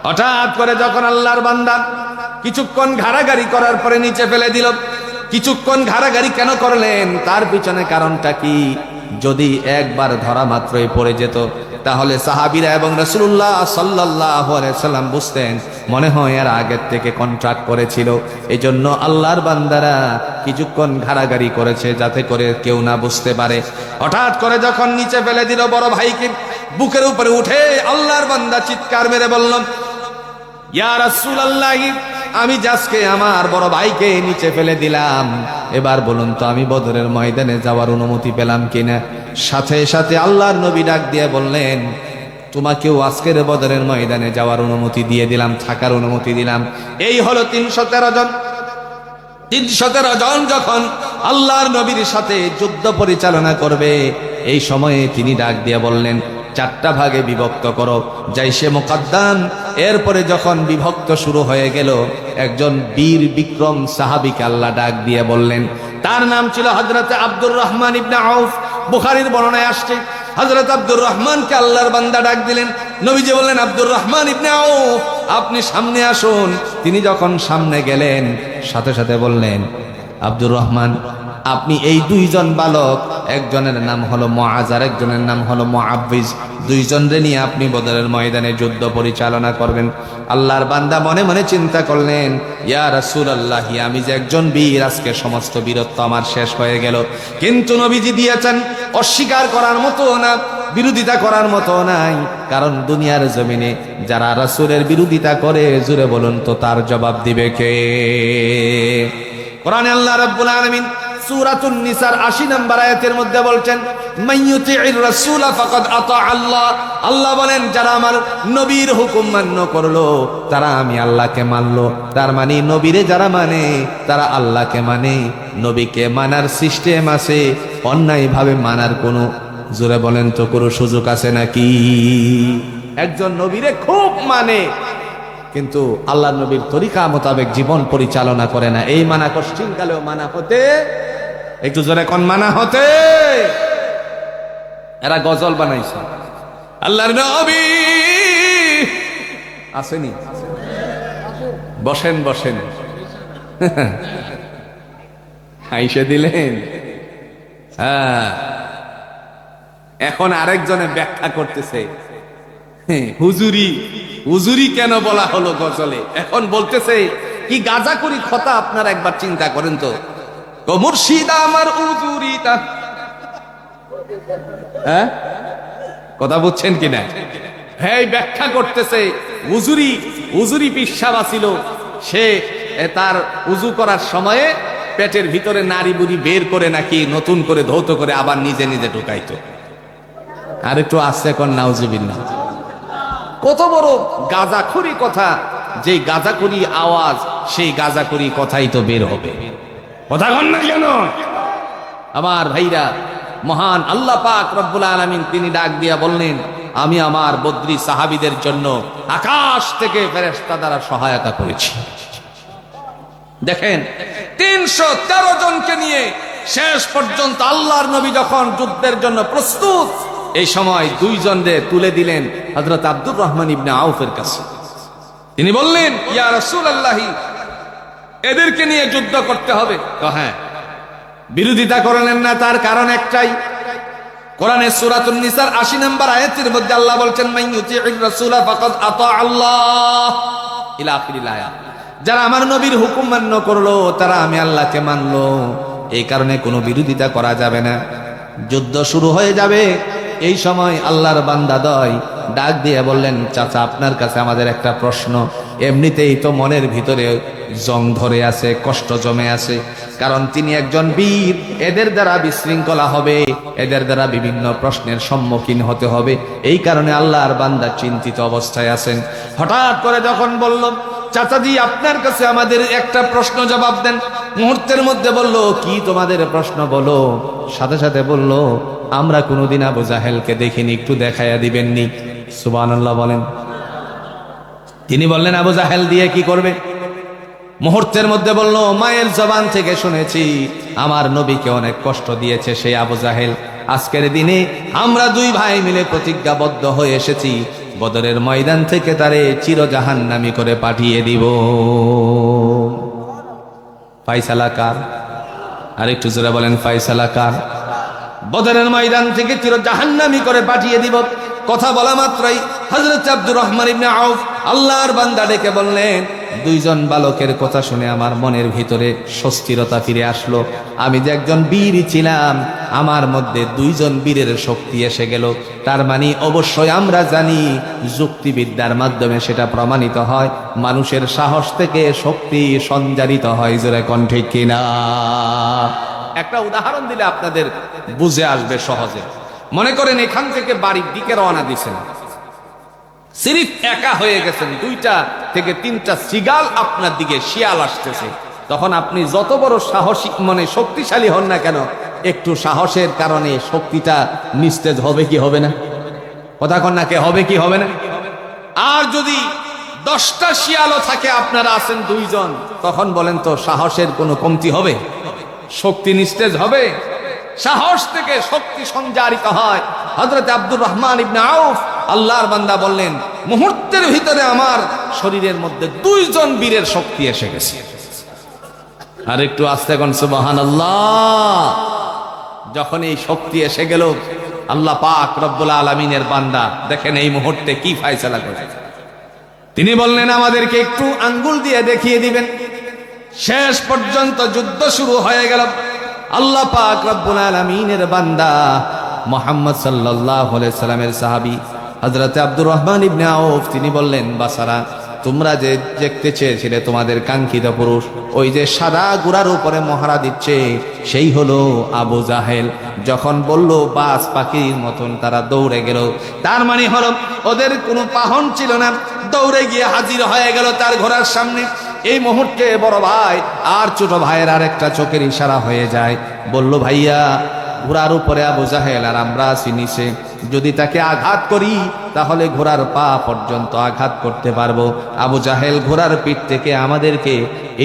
হঠাৎ করে যখন আল্লাহর বান্দা কিছুক্ষণ ঘাড়াঘাড়ি করার পরে নিচে ফেলে দিল। কিছুক্ষণ ঘাড়াঘাড়ি কেন করলেন? তার পিছনে কারণটা কি? যদি একবার ধরা মাত্রই পড়ে যেত, তাহলে সাহাবীরা এবং রাসূলুল্লাহ সাল্লাল্লাহু আলাইহি সাল্লাম বুঝতেন মনে হয় এর আগের থেকে কন্ট্রাক্ট করেছিল। এই জন্য আল্লাহর বান্দারা কিছুক্ষণ ঘাড়াঘাড়ি করেছে যাতে করে কেউ না বুঝতে পারে। হঠাৎ করে যখন নিচে ফেলে দিল বড় ভাইকে, বুকের উপরে উঠে আল্লাহর বান্দা চিৎকার মেরে বলল, ইয়া রাসূলুল্লাহ, আমি আজকে আমার বড় ভাইকে নিচে ফেলে দিলাম, এবার বলুন তো আমি বদরের ময়দানে যাওয়ার অনুমতি পেলাম কিনা? সাথে সাথে আল্লাহর নবী ডাক দিয়ে বললেন, তোমাকেও আজকের বদরের ময়দানে যাওয়ার অনুমতি দিয়ে দিলাম, থাকার অনুমতি দিলাম। এই হলো 313 জন। 313 জন যখন আল্লাহর নবীর সাথে যুদ্ধ পরিচালনা করবে, এই সময়ে তিনি ডাক দিয়ে বললেন, 4টা ভাগে বিভক্ত করো, জাইশে মুকাদ্দাম। এরপরে যখন বিভক্ত শুরু হয়ে গেল, একজন বীর বিক্রম সাহাবীকে আল্লাহ ডাক দিয়ে বললেন, তার নাম ছিল হযরত আব্দুর রহমান ইবনে আউফ। বুখারীর বর্ণনায় আসছে, হযরত আব্দুর রহমানকে আল্লাহর বান্দা ডাক দিলেন। নবীজি বললেন, আব্দুর রহমান ইবনে আউফ, আপনি সামনে আসুন। তিনি যখন সামনে গেলেন, সাথে সাথে বললেন, আব্দুর রহমান, আপনি এই 2 জন বালক, একজনের নাম হলো মুআজ আর একজনের নাম হলো মুআব্বিজ, 2 জনরে নিয়ে আপনি বদরের ময়দানে যুদ্ধ পরিচালনা করবেন। আল্লাহর বান্দা মনে মনে চিন্তা করলেন, ইয়া রাসূলুল্লাহ, আমি যে একজন বীর, আজকে সমস্ত বীরত্ব আমার শেষ হয়ে গেল। কিন্তু নবীজি দিয়েছেন, অস্বীকার করার মতো না, বিরোধিতা করার মতো নাই। কারণ দুনিয়ার জমিনে যারা রাসূলের বিরোধিতা করে, জুড়ে বলুন তো তার জবাব দিবে কে? কোরআনে আল্লাহ রাব্বুল আলামিন সূরাতুন নিসার 80 নম্বর আয়াতের মধ্যে বলছেন, মাইয়ুতি'র রাসূলা ফাকাদ আতা আল্লাহ। আল্লাহ বলেন, যারা আমার নবীর হুকুম মান্য করলো, তারা আমি আল্লাহকে মানলো। তার মানে নবীরে যারা মানে, তারা আল্লাহকে মানে। নবীকে মানার সিস্টেম আছে, অন্যায়ভাবে মানার কোনো, জোরে বলেন তো, কোনো সুযোগ আছে নাকি? একজন নবীরে খুব মানে, কিন্তু আল্লাহ নবীর তরিকা মোতাবেক জীবন পরিচালনা করে না। এই মানা কষ্টিনকালেও মানা হতে, একটু জোরে কোন মানা হতে। এরা গজল বানাইছে। আল্লাহর নবী আসেনি, বসেন বসেন, আইসে দিলেন। হ্যাঁ, এখন আরেকজনে ব্যাখ্যা করতেছে হুজুরি, হুজুরি কেন বলা হলো গজলে। এখন বলতেছে কি গাঁজাখুরি কথা, আপনারা একবার চিন্তা করেন তো। মুর্শিদ আমার হুজুরিটা, হ্যাঁ কথা বুঝছেন কিনা? হ্যাঁ, ব্যাখ্যা করতেছে হুজুরি, হুজুরি পিসাবা ছিল, সে তার উজু করার সময়ে পেটের ভিতরে নারী বুড়ি বের করে নাকি নতুন করে ধৌত করে আবার নিজে নিজে ঢুকাইতো। আর একটু আসছে কোন নাউজুবিল্লাহ। কত বড় গাঁজাখুরি কথা, যেই গাঁজাখুরি আওয়াজ সেই গাঁজাখুরি কথাই তো বের হবে। কথা কন না কেন আমার ভাইরা? মহান আল্লাহ পাক রব্বুল আলামিন তিনি ডাক দিয়া বললেন, আমি আমার বদরি সাহাবীদের জন্য আকাশ থেকে ফেরেশতা দ্বারা সহায়তা করেছি। দেখেন 313 জনকে নিয়ে শেষ পর্যন্ত আল্লাহর নবী যখন যুদ্ধের জন্য প্রস্তুত, এই সময় 2 জনকে তুলে দিলেন হযরত আব্দুর রহমান ইবনে আউফের কাছে। তিনি বললেন, ইয়া রাসূলুল্লাহ, এদেরকে নিয়ে যুদ্ধ করতে হবে। তো হ্যাঁ, বিরোধিতা করলেন না, তার কারণ একটাই। কোরআনের সূরাতুন নিসার 80 নম্বর আয়াতের মধ্যে আল্লাহ বলছেন, মান ইউতি'ir রাসূলা ফাকাদ আতা আল্লাহ ইলা আখিরিল আয়াত। যারা আমার নবীর হুকুম মান্য করলো তারা আমি আল্লাহকে মানলো। এই কারণে কোনো বিরোধিতা করা যাবে না। যুদ্ধ শুরু হয়ে যাবে, এই সময় আল্লাহর বান্দাদ্বয় ডাক দিয়ে বললেন, চাচা আপনার কাছে আমাদের একটা প্রশ্ন। এমনিতেই তো মনের ভিতরে জং ধরে আছে, কষ্ট জমে আছে, কারণ তিনি একজন বীর। এদের দ্বারা বিশৃঙ্খলা হবে, এদের দ্বারা বিভিন্ন প্রশ্নের সম্মুখীন হতে হবে। এই কারণে আল্লাহর বান্দা চিন্তিত অবস্থায় আছেন। হঠাৎ করে যখন বলল, চাচাজি আপনার কাছে আমাদের একটা প্রশ্ন জবাব দেন, মুহূর্তের মধ্যে বলল, কি তোমাদের প্রশ্ন বলো। সাথে সাথে বলল, আমরা কোনোদিন আবু জাহেলকে দেখিনি, একটু দেখাইয়া দিবেননি? সুবহানাল্লাহ বলেন। তিনি বললেন, আবু জাহেল দিয়ে কি করবে? মুহূর্তের মধ্যে বলল, মায়ের জবান থেকে শুনেছি আমার নবীকে অনেক কষ্ট দিয়েছে সেই আবু জাহেল। আজকের দিনে আমরা 2 ভাই মিলে প্রতিজ্ঞাবদ্ধ হয়ে এসেছি, বদরের ময়দান থেকে তারে চিরজাহান্নামী করে পাঠিয়ে দিব। ফায়সালা কার? আর একটু জোরে বলেন, ফায়সালা কার? বদরের ময়দান থেকে চিরজাহান্নামী করে পাঠিয়ে দিব। কথা বলা মাত্রই হযরত আব্দুর রহমান ইবনে আউফ আল্লাহর বান্দা ডেকে বললেন, 2 জন বালকের কথা শুনে আমার মনের ভিতরে স্বস্তিরতা ফিরে আসলো। আমি যে একজন বীর ছিলাম, আমার মধ্যে 2 জন বীরের শক্তি এসে গেল। তার মানে অবশ্যই আমরা জানি যুক্তিবিদ্যার মাধ্যমে সেটা প্রমাণিত হয়, মানুষের সাহস থেকে শক্তি সঞ্চারিত হয়। জোরে কোন ঠিক কিনা? একটা উদাহরণ দিলে আপনাদের বুঝে আসবে সহজে। মনে করেন এখান থেকে বাড়ির দিকে রওনা দিয়েছেন, সিরিফ একা হয়ে গেছেন, 2টা থেকে 3টা সিগাল আপনার দিকে শিয়াল আসতেছে। তখন আপনি যত বড় সাহসী মানে শক্তিশালী হন না কেন, একটু সাহসের কারণে শক্তিটা নিস্তেজ হবে কি হবে না? কথা কন না কে, হবে কি হবে না? আর যদি 10টা শিয়ালও থাকে, আপনারা আছেন 2 জন, তখন বলেন তো সাহসের কোনো কমতি হবে? শক্তি নিস্তেজ হবে? সাহস থেকে শক্তি সঞ্চারিত হয়। হযরত আব্দুর রহমান ইবনে আউফ আল্লাহর বান্দা বললেন, মুহূর্তের ভিতরে আমার শরীরের মধ্যে 2 জন বীরের শক্তি এসে গেছে। আর একটু আস্তে কোন সুবহানাল্লাহ। যখন এই শক্তি এসে গেল, আল্লাহ পাক রব্বুল আলামিনের বান্দা দেখেন এই মুহূর্তে কি ফয়সালা করে। তিনি বললেন, আমাদেরকে একটু আঙ্গুল দিয়ে দেখিয়ে দিবেন। শেষ পর্যন্ত যুদ্ধ শুরু হয়ে গেল। আল্লাহ পাক রব্বুল আলামিনের বান্দা মুহাম্মদ সাল্লাল্লাহু আলাইহি সাল্লামের সাহাবী হযরত আব্দুর রহমান ইবনে আউফ তিনি বললেন, বাসারা তোমরা যে দেখতে চেয়েছিলে তোমাদের কাঙ্ক্ষিত পুরুষ, ওই যে সাদা ঘোড়ার উপরে মহড়া দিচ্ছে, সেই হলো আবু জাহেল। যখন বলল বাস পাখির মতন তারা দৌড়ে গেল, তার মানে হলো ওদের কোনো বাহন ছিল না, দৌড়ে গিয়ে হাজির হয়ে গেল তার ঘোড়ার সামনে। এই মুহূর্তে বড় ভাই আর ছোট ভাইয়ের আর একটা চোখের ইশারা হয়ে যায়, বলল, ভাইয়া ঘোড়ার উপরে আবু জাহেল আর আমরা আছি নিচে, যদি তাকে আঘাত করি তাহলে ঘোড়ার পা পর্যন্ত আঘাত করতে পারবো। আবু জাহেল ঘোড়ার পিঠ থেকে আমাদেরকে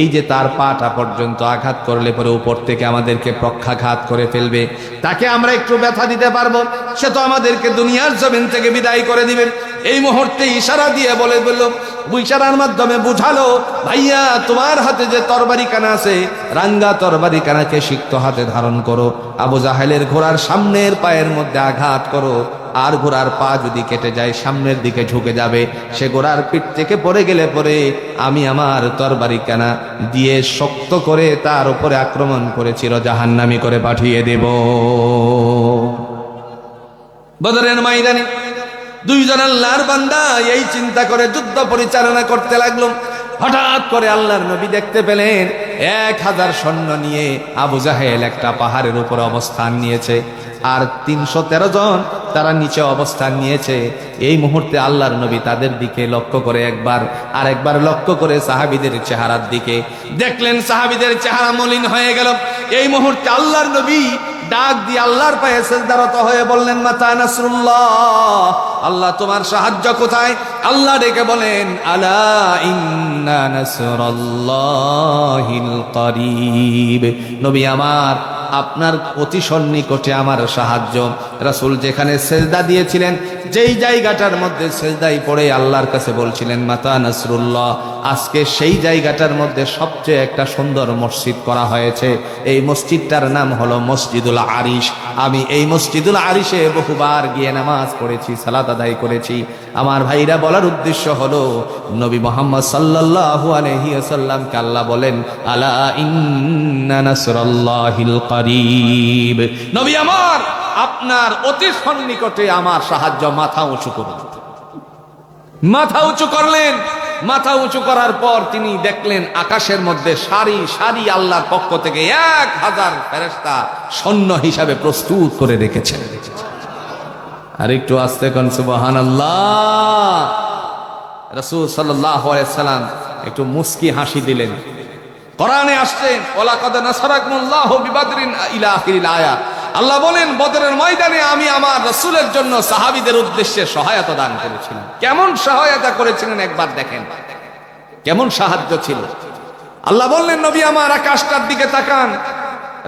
এই যে তার পাটা পর্যন্ত আঘাত করলে পরে উপর থেকে আমাদেরকে প্রক্ষাঘাত করে ফেলবে, তাকে আমরা একটু ব্যথা দিতে পারবো? সে তো আমাদেরকে দুনিয়ার জমিন থেকে বিদায় করে দিবেন। এই মুহূর্তে ইশারা দিয়ে বলে বলল, ইশারার মাধ্যমে বুঝালো, ভাইয়া তোমার হাতে যে তরবারি কানা আছে, রাঙ্গা তরবারি কানাকে সিক্ত হাতে ধারণ করো, আবু জাহেলের ঘোড়ার সামনের পায়ের মধ্যে আঘাত করো, আর ঘোড়ার পা যদি কেটে যায় সামনের দিকে ঝুঁকে যাবে, সে ঘোড়ার পিঠ থেকে পড়ে গেলে পরে আমি আমার তরবারি কানা দিয়ে শক্ত করে তার উপরে আক্রমণ করে চিরজাহান্নামী করে পাঠিয়ে দেব। বদরের ময়দানে দুইজন আল্লাহর বান্দা এই চিন্তা করে যুদ্ধ পরিচালনা করতে লাগলো। হঠাৎ করে আল্লাহর নবী দেখতে পেলেন 1000 সৈন্য নিয়ে আবু জাহেল একটা পাহাড়ের উপরে অবস্থান নিয়েছে, আর 313 জন তারা নিচে অবস্থান নিয়েছে। এই মুহূর্তে আল্লাহর নবী তাদের দিকে লক্ষ্য করে একবার লক্ষ্য করে সাহাবীদের চেহারার দিকে দেখলেন, সাহাবীদের চেহারা মলিন হয়ে গেল। এই মুহূর্তে আল্লাহর নবী ডাক দিয়ে আল্লাহর পায়ে সিজদারত হয়ে বললেন, মাতা নাসরুল্লাহ, আল্লাহ তোমার সাহায্য কোথায়? আল্লাহ ডেকে বলেন, আলা ইন্না নাসরাল্লাহিল করিব। নবী আমার, আপনার অতি সন্নিকটে আমার সাহায্য। রাসূল যেখানে সেজদা দিয়েছিলেন, যেই জায়গাটার মধ্যে সেজদাই পড়ে আল্লাহর কাছে বলছিলেন মাতা নাসরুল্লাহ, আজকে সেই জায়গাটার মধ্যে সবচেয়ে একটা সুন্দর মসজিদ করা হয়েছে। এই মসজিদটার নাম হলো মসজিদুল আরিশ। আমি এই মসজিদুল আরিশে বহুবার গিয়ে নামাজ পড়েছি, সালাত আদায় করেছি। আমার ভাইরা, বলার উদ্দেশ্য হলো নবী মুহাম্মদ সাল্লাল্লাহু আলাইহি ওয়াসাল্লামকে আল্লাহ বলেন, আলা ইন্না নাসরাল্লাহিল করিব। নবী আমার, আপনার অতি সন্নিকটে আমার সাহায্য। মাথা উঁচু করুন। মাথা উঁচু করলেন। মাথা উঁচু করার পর তিনি দেখলেন আকাশের মধ্যে সারি সারি আল্লাহর পক্ষ থেকে 1000 ফেরেশতা সৈন্য হিসাবে প্রস্তুত করে রেখেছেন। আর একটু আস্তে কোন সুবহানাল্লাহ। রাসূল সাল্লাল্লাহু আলাইহি সাল্লাম একটু মুস্কি হাসি দিলেন। কোরআনে আসছে, ওয়ালাকাদ নাসারাকুমুল্লাহু বিবাদরিন ইলা আখিরিল আয়াত। আল্লাহ বলেন, বদরের ময়দানে আমি আমার রাসূলের জন্য সাহাবীদের উদ্দেশ্যে সহায়তা দান করেছিলাম। কেমন সহায়তা করেছিলেন একবার দেখেন, কেমন সাহায্য ছিল। আল্লাহ বললেন, নবী আমার আকাশটার দিকে তাকান।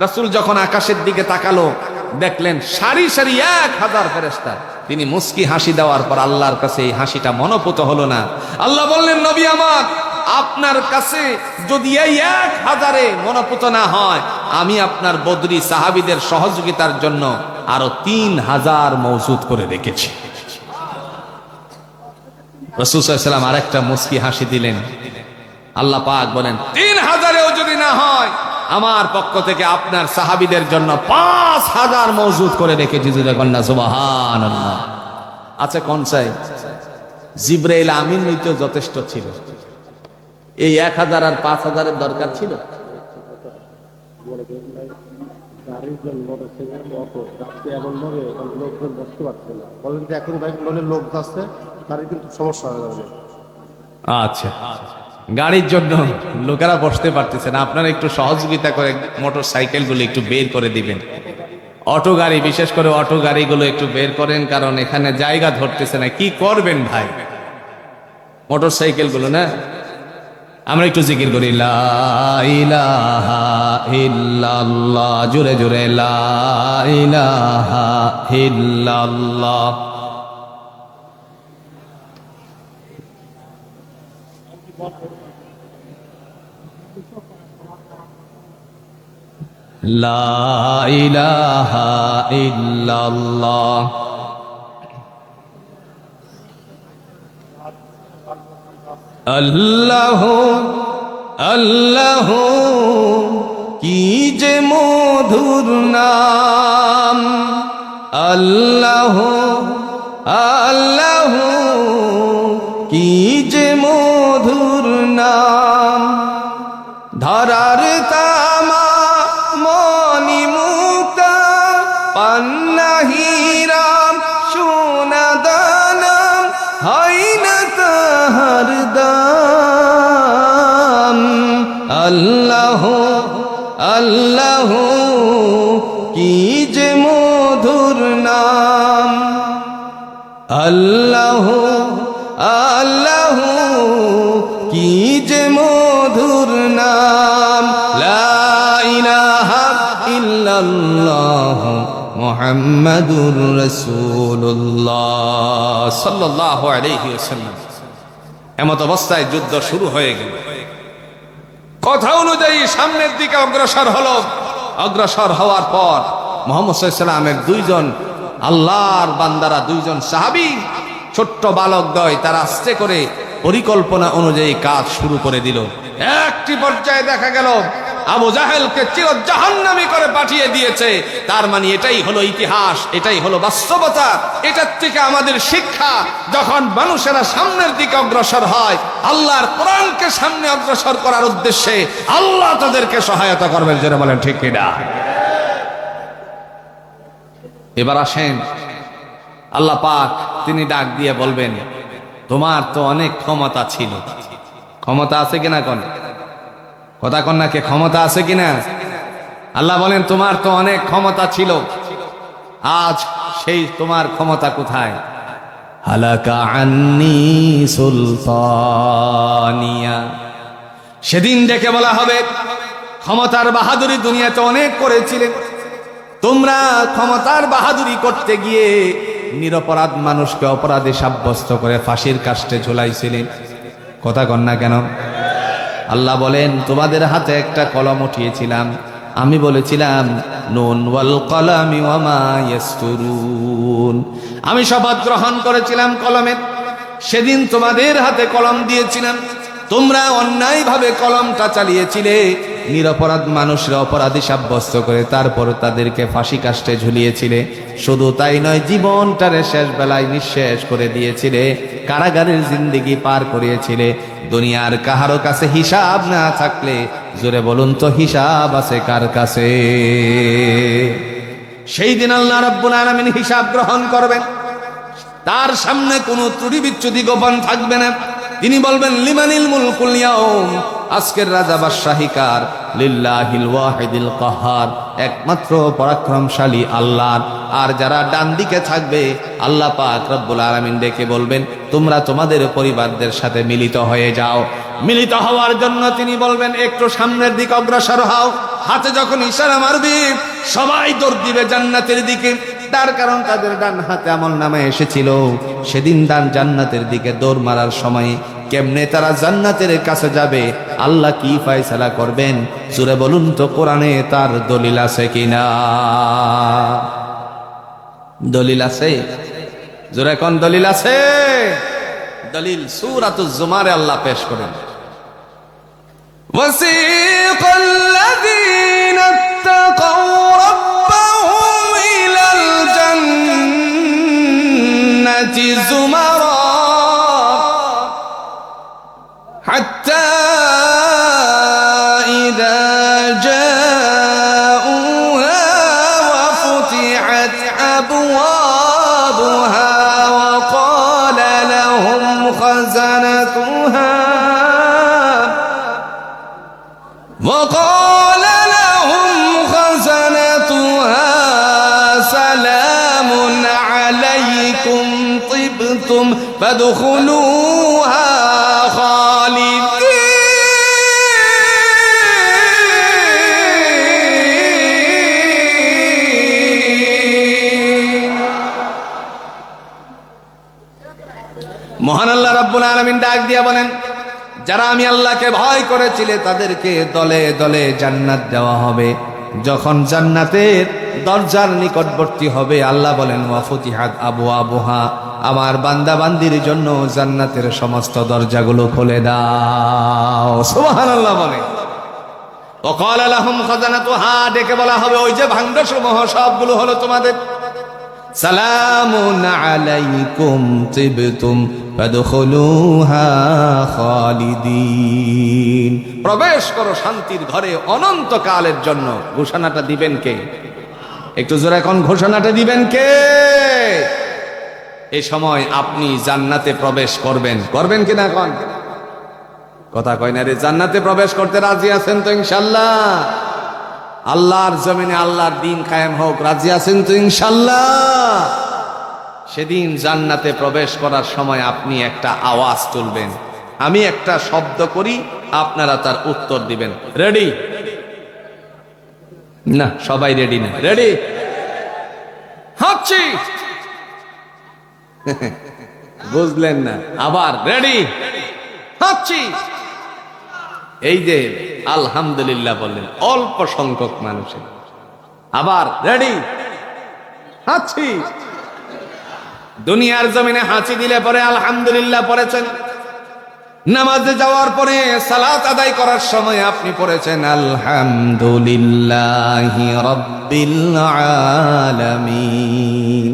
রাসূল যখন আকাশের দিকে তাকালো, দেখলেন সারি সারি 1000 ফেরেশতা। তিনি মুস্কি হাসি দেওয়ার পর আল্লাহর কাছে এই হাসিটা মনোপুত হলো না। আল্লাহ বললেন, নবী আমার, আপনার কাছে যদি এই 1000-এ মনোপুত না হয়, আমি আপনার বদরি সাহাবীদের সহযোগিতার জন্য আরো 3000 মওজুদ করে রেখেছি। রাসূল সাল্লাল্লাহু আলাইহি ওয়াসাল্লাম আরেকটা মুস্কি হাসি দিলেন। আল্লাহ পাক বলেন, 3000-এও যদি না হয়, আমার পক্ষ থেকে আপনার সাহাবীদের জন্য 5000 মওজুদ করে রেখেছি। সুবহানাল্লাহ। আচ্ছা, কোন চাই? জিবরাইল আমিন নিতে যথেষ্ট ছিল। এই 1000 আর 5000-এর দরকার ছিল? আচ্ছা, গাড়ির জন্য লোকেরা বসতে পারতেছে না, আপনারা একটু সহযোগিতা করে মোটর সাইকেলগুলো একটু বের করে দিবেন। অটো গাড়ি, বিশেষ করে অটো গাড়িগুলো একটু বের করেন, কারণ এখানে জায়গা ধরতেছে না। কি করবেন ভাই? মোটর সাইকেলগুলো না, আমরা একটু জিকির করি, লা ইলাহা ইল্লাল্লাহ, জোরে জোরে, লা ইলাহা ইল্লাল্লাহ। লা ইলাহা ইল্লাল্লাহ। আল্লাহ আল্লাহ কি যে মধুর নাম, আল্লাহ আল্লাহ কি যে মধুর নাম। ধরার তামা মনি মুক্তা পান্না হীরাম সোনা দানাম, হয় না তাহার দাম। আল্লাহ আল্লাহ কি যে মধুর নাম, আল্লাহ আল্লাহ কি যে মধুর নাম। মুহাম্মাদুর রাসূলুল্লাহ সাল্লাল্লাহু আলাইহি ওয়াসাল্লাম। এমত অবস্থায় যুদ্ধ শুরু হয়ে গেল। কথা অনুযায়ী সামনের দিকে অগ্রসর হলো। অগ্রসর হওয়ার পর মুহাম্মদ সাল্লাল্লাহু আলাইহি ওয়াসাল্লামের দুইজন আল্লাহর বান্দারা, দুইজন সাহাবী, ছোট্ট বালকদ্বয়, তারা আস্তে করে পরিকল্পনা অনুযায়ী কাজ শুরু করে দিল। একটি পর্যায়ে দেখা গেল আবু জাহেলকে চির জাহান্নামী করে পাঠিয়ে দিয়েছে। তার মানে এটাই হলো ইতিহাস, এটাই হলো বাস্তবতা। এটার থেকে আমাদের শিক্ষা, যখন মানুষেরা সামনের দিকে অগ্রসর হয়, আল্লাহর কোরআনকে সামনে অগ্রসর করার উদ্দেশ্যে আল্লাহ তাদেরকে সহায়তা করবেন। যারা বলেন ঠিক কিনা? এবার আসেন, আল্লাহ পাক তিনি ডাক দিয়ে বলবেন, তোমার তো অনেক ক্ষমতা ছিল। ক্ষমতা আছে কিনা? কোন কথা কন্যাকে ক্ষমতা আছে কিনা? আল্লাহ বলেন, তোমার তো অনেক ক্ষমতা ছিল, আজ সেই তোমার ক্ষমতা কোথায়? হালাকা আন্নি সুলতানিয়া। সেদিন ডেকে বলা হবে, ক্ষমতার বাহাদুরি দুনিয়াতে অনেক করেছিলেন তোমরা। ক্ষমতার বাহাদুরি করতে গিয়ে নিরপরাধ মানুষকে অপরাধী সাব্যস্ত করে ফাঁসির কাস্টে ঝুলাইছিলেন। কথা কন না কেন? আল্লাহ বলেন, তোমাদের হাতে একটা কলম উঠিয়েছিলাম, আমি বলেছিলাম নুন ওয়াল কলামি ওয়া মা ইয়াসতুরুন। আমি শপথ গ্রহণ করেছিলাম কলমের। সেদিন তোমাদের হাতে কলম দিয়েছিলাম, তোমরা অন্যায়ভাবে কলমটা চালিয়েছিলে, নিরপরাধ মানুষরা অপরাধী সাব্যস্ত করে তারপর তাদেরকে ফাঁসি কাস্টে ঝুলিয়েছিলে। শুধু তাই নয়, জীবনটারে শেষ বেলায় নিঃশেষ করে দিয়েছিলে, কারাগারের জিন্দেগি পার করিয়েছিলে। দুনিয়ার কাহারো কাছে হিসাব না থাকলে জোরে বলুন তো হিসাব আছে কার কাছে? সেই দিন আল্লাহ রাব্বুল আলামিন হিসাব গ্রহণ করবেন। তার সামনে কোনো ত্রুটি বিচ্যুতি গোপন থাকবে না। তিনি বলবেন, লিমানিল মুলকুল ইয়াউম, আজকের রাজা বাদশাহী কার? লিল্লাহিল ওয়াহিদিল কাহ্হার, একমাত্র পরাক্রমশালী আল্লাহর। আর যারা ডান দিকে থাকবে, আল্লাহ পাক রব্বুল আলামিন ডেকে বলবেন, তোমরা তোমাদের পরিবারদের সাথে মিলিত হয়ে যাও। মিলিত হওয়ার জন্য তিনি বলবেন, একটু সামনের দিকে অগ্রসর হও। হাতে যখন ইশারা মারবে, সবাই দৌড় দিবে জান্নাতের দিকে। তার কারণ তাদের ডান হাতে আমলনামা এসেছিল। সেদিন জান্নাতের দিকে দৌড় মারার সময় কেমনে তারা জান্নাতের কাছে যাবে, আল্লাহ কি ফয়সালা করবেন? সূরা বলুন তো, কোরআনে তার দলিল আছে কিনা? দলিল আছে? জোরে কোন দলিল আছে? দলিল সূরাতুজ জুমারে আল্লাহ পেশ করেন, ওয়াসিকাল্লাযীনা ইত্তাকাউ রাব্বাহুম ইলাল জান্নাতি যুমারা حتى إذا جاءوها وفتحت أبوابها وقال لهم خزنتها سلام عليكم طبتم فادخلوها মহান আল্লাহ রাব্বুল আলামিন ডাক দিয়া বলেন, যারা আমি আল্লাহকে ভয় করেছিলে তাদেরকে দলে দলে জান্নাত দেওয়া হবে। যখন জান্নাতের দরজার নিকটবর্তী হবে, আল্লাহ বলেন, ওয়া ফুতিহাত আবওয়াবুহা, আমার বান্দা বান্দির জন্য জান্নাতের সমস্ত দরজাগুলো খুলে দাও। সুবহানাল্লাহ বলে। ওয়া ক্বালা লাহুম খাজানাতুহা, ডেকে বলা হবে, ওই যে ভাণ্ডারসমূহ সবগুলো হলো তোমাদের। সালামুন আলাইকুম তিবতুম ফাদখুলুহা খালিদিন, প্রবেশ করো শান্তির ঘরে অনন্তকালের জন্য। ঘোষণাটা দিবেন কে? একটু জোরে এখন ঘোষণাটা দিবেন কে? এই সময় আপনি জান্নাতে প্রবেশ করবেন, করবেন কিনা? এখন কথা কয় না রে। জান্নাতে প্রবেশ করতে রাজি আছেন তো ইনশাআল্লাহ? আল্লাহর জমিনে আল্লাহর দ্বীন কায়েম হোক, রাজি আছেন তো ইনশাআল্লাহ? সেদিন জান্নাতে প্রবেশ করার সময় আপনি একটা আওয়াজ তুলবেন, আমি একটা শব্দ করি, আপনারা তার উত্তর দিবেন। রেডি? না, সবাই রেডি না। রেডি? হচ্ছি। বুঝলেন না? আবার রেডি হচ্ছি। এই যে আলহামদুলিল্লাহ বললেন অল্প সংখ্যক মানুষের, আবার রেডি হাঁচি। দুনিয়ার জমিনে হাঁচি দিলে পরে আলহামদুলিল্লাহ পড়েছেন, নামাজে যাওয়ার পরে সালাত আদায় করার সময় আপনি পড়েছেন আলহামদুলিল্লাহি রাব্বিল আলামিন।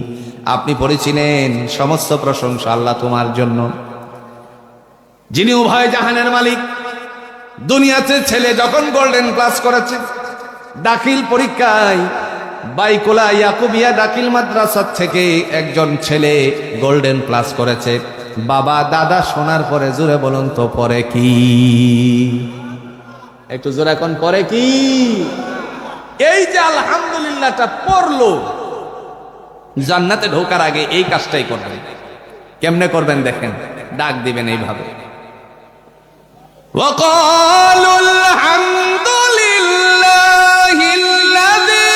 আপনি পড়েছিলেন সমস্ত প্রশংসা আল্লাহ তোমার জন্য, যিনি উভয় জাহানের মালিক। দুনিয়াতে ছেলে যখন গোল্ডেন ক্লাস করেছে, দাখিল পরীক্ষায় বাইকুলা ইয়াকুবিয়া দাখিল মাদ্রাসা থেকে একজন ছেলে গোল্ডেন ক্লাস করেছে। বাবা দাদা শোনার পরে জোরে বলুন তো পরে কি? একটু জোরে এখন পরে কি? এই যে আলহামদুলিল্লাহটা পড়লো, জান্নাতে ঢোকার আগে এই কাজটাই করবেন। কেমনে করবেন দেখেন, ডাক দিবেন এইভাবে, وقالوا الحمد لله الذي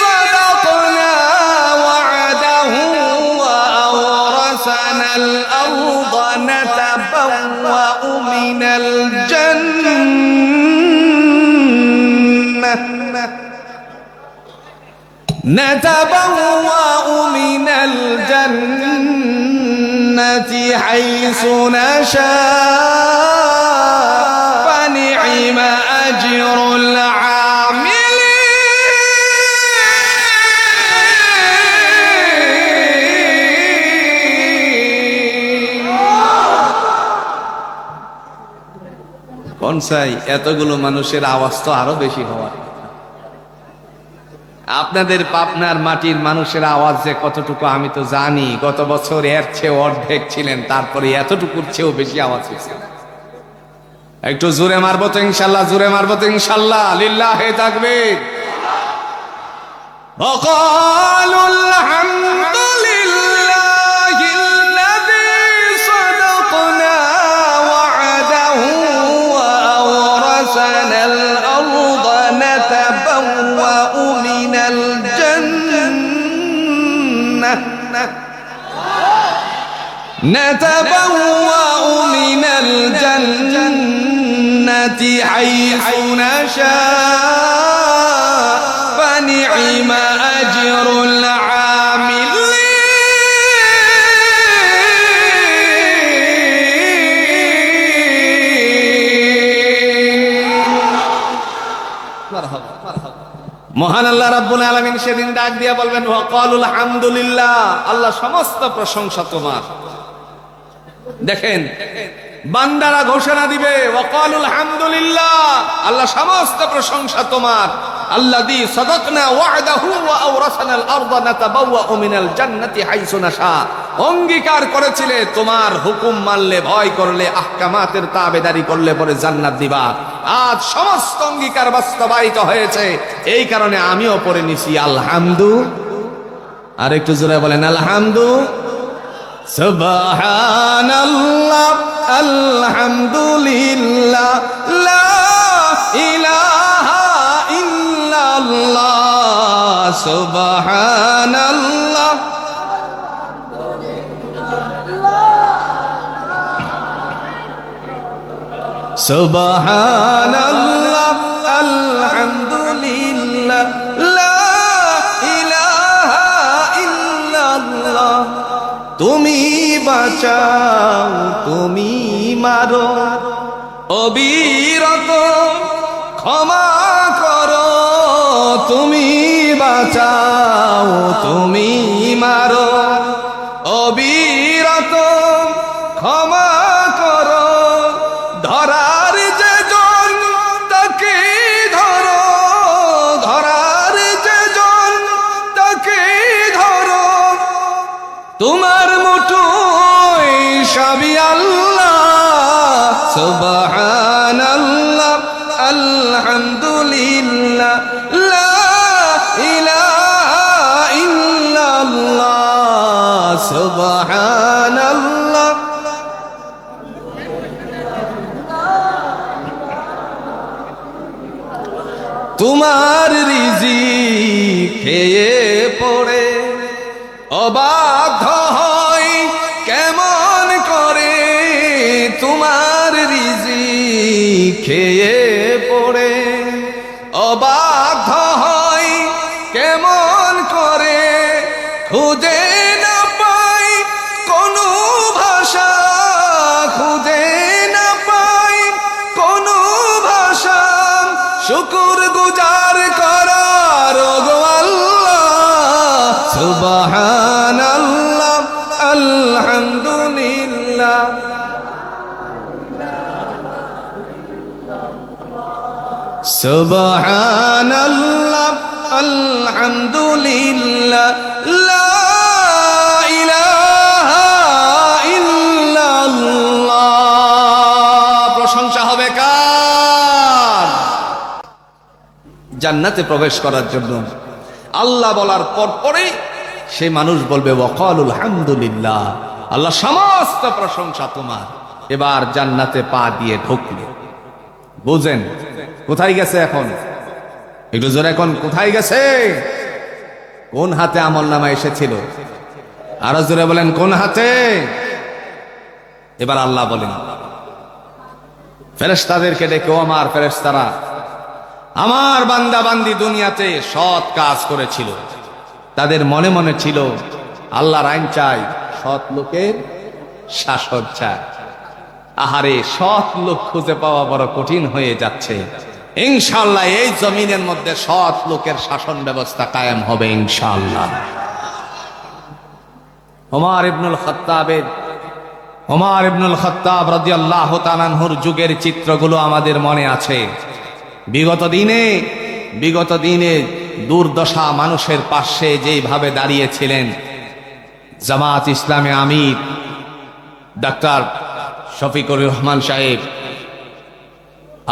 صدقنا وعده وأورثنا الأرض نتبوأ من الجنة حيث نشاء فنعم أجر العاملين। কনসাই এতগুলো মানুষের আওয়াজ তো আরো বেশি হওয়ার। আপনাদের পাবনার মাটির মানুষের আওয়াজ যে কতটুকু আমি তো জানি, গত বছর এর চেয়ে অর্ধেক ছিলেন, তারপরে এতটুকুর চেয়েও বেশি আওয়াজ হয়েছে। একটু জোরে মারবো তো ইনশাল্লাহ, জোরে মারবো তো ইনশাল্লাহ। লিল্লাহে তাকবীর। وقالوا الحمد لله الذي صدقنا وعده وأورثنا الأرض نتبوأ من الجنة حيث نشاء فنعم أجر العاملين। মহান আল্লাহ রাব্বুল আলামিন সেদিন ডাক দিয়ে বলবেন ওয়াকালুল হামদুলিল্লাহ, আল্লাহ সমস্ত প্রশংসা তোমার। দেখেন বান্দারা ঘোষণা দিবে ওয়াকালুল হামদুলিল্লাহ, আল্লাহ সমস্ত প্রশংসা তোমার। আল্লাযী সাদাকনা ওয়া'দাহু ওয়া আওরাসানাল আরদা নাতাবাওয়াউ মিনাল জান্নাতি হাইসু নাশা। অঙ্গীকার করেছিলে তোমার হুকুম মানলে, ভয় করলে, আহকামাতের তাবেদারি করলে পরে জান্নাত দিবা। আজ সমস্ত অঙ্গীকার বাস্তবায়িত হয়েছে, এই কারণে আমিও পড়ে নিছি আলহামদু। আর একটু জোরে বলেন আলহামদু। সুবহানাল্লাহ আলহামদুলিল্লাহ লা ইলাহা ইল্লাল্লাহ সুবহানাল্লাহ সুবহানাল্লাহ আলহামদুলিল্লাহ লা ইলাহা ইল্লাল্লাহ। তুমি বাঁচাও তুমি মারো, অবিরত ক্ষমা করো। তুমি বাঁচাও তুমি মারো, অবিরত ক্ষমা করো। ধরার যে জন তাকে ধরো, ধরার যে জন তাকে ধরো। তোমার মুঠোয় সবই আল্লাহ। সুবহানাল্লাহ আলহামদুলিল্লাহ লা ইলাহা ইল্লাল্লাহ সুবহানাল্লাহ। তোমার রিজিক খেয়ে পড়ে অবাধ্য হয় কেমন করে তোমার রিজিক খেয়ে পড়ে, অবাধ্য হয় কেমন করে খুঁজে না পাই কোনো ভাষা, খুঁজে না পাই কোনো ভাষা শুকর গুজার করার গো আল্লাহ। সুবহানাল্লাহ আলহামদুলিল্লাহ, সুবহানাল্লাহ আলহামদুলিল্লাহ, লা ইলাহা ইল্লাল্লাহ। প্রশংসা হবে কার? জান্নাতে প্রবেশ করার জন্য আল্লাহ বলার পরে সে মানুষ বলবে ওয়াকালুল হামদুলিল্লাহ, আল্লাহ সমস্ত প্রশংসা তোমার। এবার জান্নাতে পা দিয়ে ঢুকলো, বুঝেন কোথায় গেছে এখন? একটু জোরে এখন কোথায় গেছে? কোন হাতে আমলনামা এসেছিল? আরো জোরে বলেন কোন হাতে? এবার আল্লাহ বলেন ফেরেশতাদেরকে ডেকে, ও আমার ফেরেশতারা, আমার বান্দা বান্দি দুনিয়াতে সৎ কাজ করেছিল, তাদের মনে মনে ছিল আল্লাহর আইন চাই, সৎ লোকের শাসন চাই। আহারে, সৎ লোক খুঁজে পাওয়া বড় কঠিন হয়ে যাচ্ছে। ইনশাআল্লাহ এই জমিনের মধ্যে সৎ লোকের শাসন ব্যবস্থা কায়েম হবে ইনশাআল্লাহ। ওমর ইবনুল খাত্তাব রাদিয়াল্লাহু তাআলা আনহুর যুগের চিত্রগুলো আমাদের মনে আছে। বিগত দিনে দুর্দশা মানুষের পাশে যেইভাবে দাঁড়িয়েছিলেন জামাত ইসলামে আমির ডাক্তার শফিকুর রহমান সাহেব,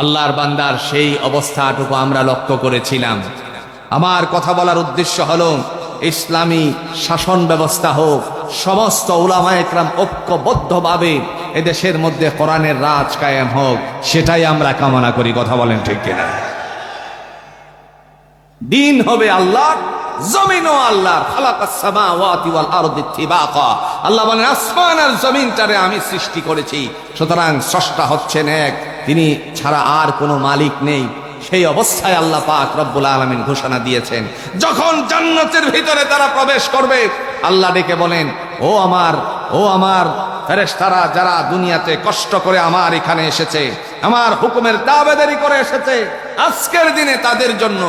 আল্লাহর বান্দার সেই অবস্থাটুকু আমরা লক্ষ্য করেছিলাম। আমার কথা বলার উদ্দেশ্য হলো ইসলামী শাসন ব্যবস্থা হোক, সমস্ত উলামায়ে কেরাম ঐক্যবদ্ধভাবে এদেশের মধ্যে কোরআনের রাজ কায়েম হোক, সেটাই আমরা কামনা করি। কথা বলেন ঠিক কিনা? দিন হবে আল্লাহ, জমিনও আল্লাহর। খালাকাস সামাওয়াতি ওয়াল আরদি তিবাকা, আল্লাহ বলেন আসমান আর জমিনটারে আমি সৃষ্টি করেছি, সুতরাং স্রষ্টা হচ্ছেন এক, তিনি ছাড়া আর কোনো মালিক নেই। সেই অবস্থায় আল্লাহ পাক রব্বুল আলামিন ঘোষণা দিয়েছেন, যখন জান্নাতের ভিতরে তারা প্রবেশ করবে আল্লাহ ডেকে বলেন, ও আমার ফেরেশতারা যারা দুনিয়াতে কষ্ট করে আমার এখানে এসেছে, আমার হুকুমের দাবেদারি করে এসেছে, আজকের দিনে তাদের জন্য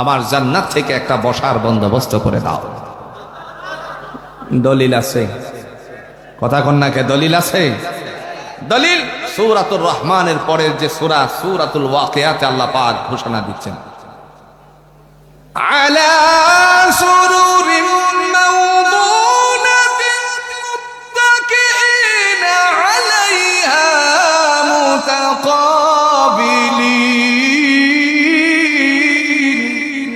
আমার জান্নাত থেকে একটা বসার বন্দোবস্ত করে দাও। দলিল আছে? কথা কন্যাকে দলিল আছে? দলিল সূরাতুর রহমানের পরের যে সূরা সূরাতুল ওয়াকিয়াতে আল্লাহ পাক ঘোষণা দিচ্ছেন, আলা সুরুরিন মাওদুনাতিন মুত্তাকিনা আলাইহা মুতাকাবিলিন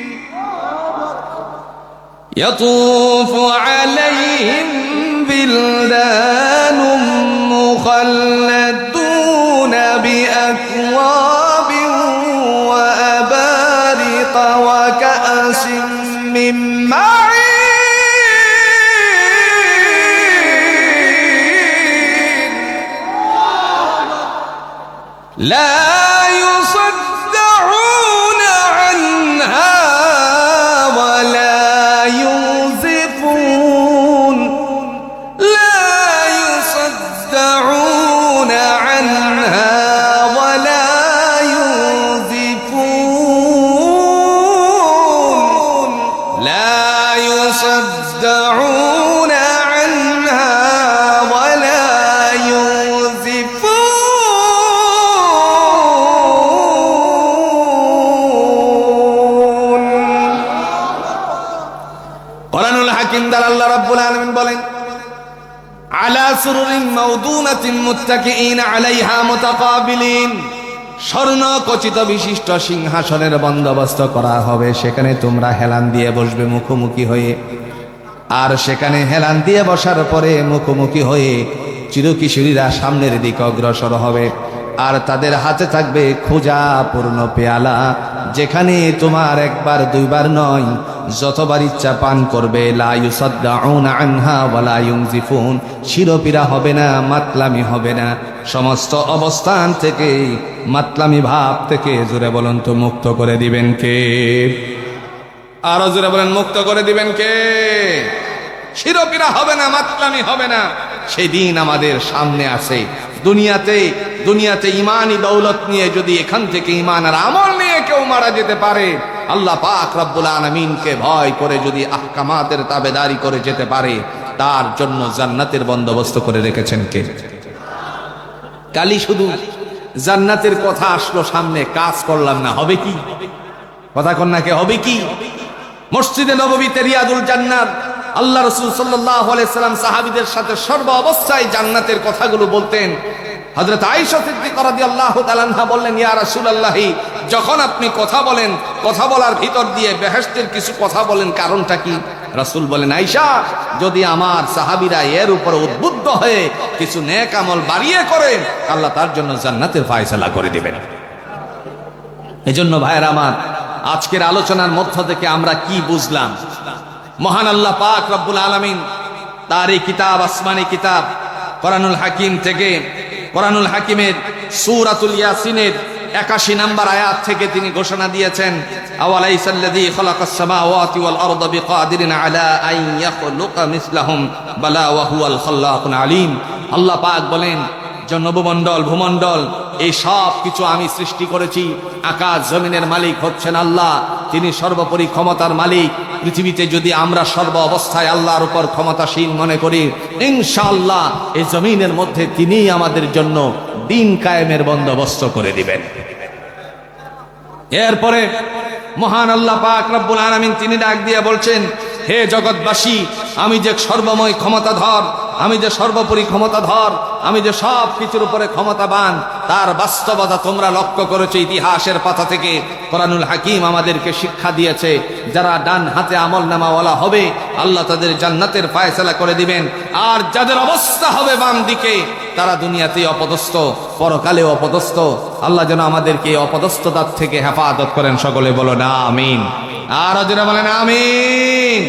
ইয়াতুফু আলাইহিম বিলদানুম مخلدون بأكواب وأبارق وكأس من معين لا يصدعون عنها ولا ينزفون يصدعون عنها ولا ينزفون لا يصدعون عنها ولا ينزفون কোরআনুল হাকিম দ্বারা আল্লাহ রাব্বুল আলামিন বলেন, আলা সুরুরিন মাওদুনাতিন মুত্তাকিইনা আলাইহা মুতাকাবিলিন, স্বর্ণ খচিত বিশিষ্ট সিংহাসনের বন্দোবস্ত করা হবে, সেখানে তোমরা হেলান দিয়ে বসবে মুখোমুখি হয়ে। আর সেখানে হেলান দিয়ে বসার পরে মুখোমুখি হয়ে চিরকিশোরীরা সামনের দিকে অগ্রসর হবে, আর তাদের হাতে থাকবে খোঁজা পূর্ণ পেয়ালা, যেখানে তোমার একবার দুইবার নয় যতবার ইচ্ছা পান করবে, লা ইউসাদ্দাউনা আনহা ওয়ালা ইউনজিফুন, শিরোপীড়া হবে না, মাতলামি হবে না, সমস্ত অবস্থান থেকে, মাতলামি ভাব থেকে জোরে বলুন তো মুক্ত করে দিবেন কে? আরো জোরে বলেন, মুক্ত করে দিবেন কে? শিরোপীড়া হবে না, মাতলামি হবে না। সেই দিন আমাদের সামনে আছে। দুনিয়াতে ইমানি দৌলত নিয়ে যদি এখান থেকে ইমান আর আমল নিয়ে কেউ মারা যেতে পারে, আল্লাহ পাক রব্বুল আলামিনকে ভয় করে যদি আহকামাতের তাবেদারি করে যেতে পারে, তার জন্য জান্নাতের বন্দোবস্ত করে রেখেছেন কে? কালি শুধু জান্নাতের কথা আসলো সামনে, কাজ করলাম না, হবে কি? কথা কন্যাকে হবে কি? মসজিদে নববীতে রিয়াদুল জান্নাত আল্লাহ রাসূল সাল্লাল্লাহু আলাইহি সাল্লাম সাহাবীদের সাথে সর্ব অবস্থায় জান্নাতের কথাগুলো বলতেন। হযরত আয়েশা সিদ্দিকা রাদিয়াল্লাহু তাআলা আনহা বললেন, ইয়া রাসূলুল্লাহ, যখন আপনি কথা বলেন, কথা বলার ভিতর দিয়ে বেহেশতের কিছু কথা বলেন, কারণটা কি? রাসূল বলেন, আয়েশা, যদি আমার সাহাবীরা এর উপর উদ্বুদ্ধ হয়ে কিছু নেক আমল বাড়িয়ে করে, আল্লাহ তার জন্য জান্নাতের ফয়সালা করে দিবেন। এজন্য ভাইয়েরা আমার, আজকের আলোচনার মধ্য থেকে আমরা কি বুঝলাম? মহান আল্লাহ পাক রব্বুল আলামিন তার এই কিতাব, আসমানি কিতাব কোরআনুল হাকিম থেকে, কোরআনুল হাকিমের সূরাতুল ইয়াসিনের 81 নম্বর আয়াত থেকে তিনি ঘোষণা দিয়েছেন, আওয়ালাইসাল্লাযী খালাকাস সামাওয়াতি ওয়াল আরদা বিকাদিরিন আলা আন ইয়াখলুকা মিসলাহুম বালা ওয়া হুয়াল খাল্লাকুল আলীম। আল্লাহ পাক বলেন, যে নবমণ্ডল, ভূমণ্ডল, এই সব কিছু আমি সৃষ্টি করেছি। আকাশ জমিনের মালিক হচ্ছেন আল্লাহ, তিনি সর্বোপরি ক্ষমতার মালিক। পৃথিবীতে যদি আমরা সর্ব অবস্থায় আল্লাহর উপর ক্ষমতাশীল মনে করি, ইনশাআল্লাহ এই জমিনের মধ্যে তিনিই আমাদের জন্য দিন কায়েমের বন্দোবস্ত করে দিবেন। এরপরে মহান আল্লাহ পাক রব্বুল আলামিন তিনি ডাক দিয়ে বলছেন, হে জগৎবাসী, আমি যে সর্বময় ক্ষমতাধর, আমি যে সর্বোপরি ক্ষমতাধর, আমি যে সব কিছুর উপরে ক্ষমতাবান, তার বাস্তবতা তোমরা লক্ষ্য করেছো। ইতিহাসের পাতা থেকে কোরআনুল হাকিম আমাদেরকে শিক্ষা দিয়েছে, যারা ডান হাতে আমলনামাওয়ালা হবে, আল্লাহ তাদের জান্নাতের ফয়সালা করে দিবেন। আর যাদের অবস্থা হবে বাম দিকে, তারা দুনিয়াতেই অপদস্থ, পরকালেও অপদস্থ। আল্লাহ যেন আমাদেরকে এই অপদস্থতার থেকে হেফাজত করেন। সকলে বলো না আমিন। আর যারা বলেন আমিন।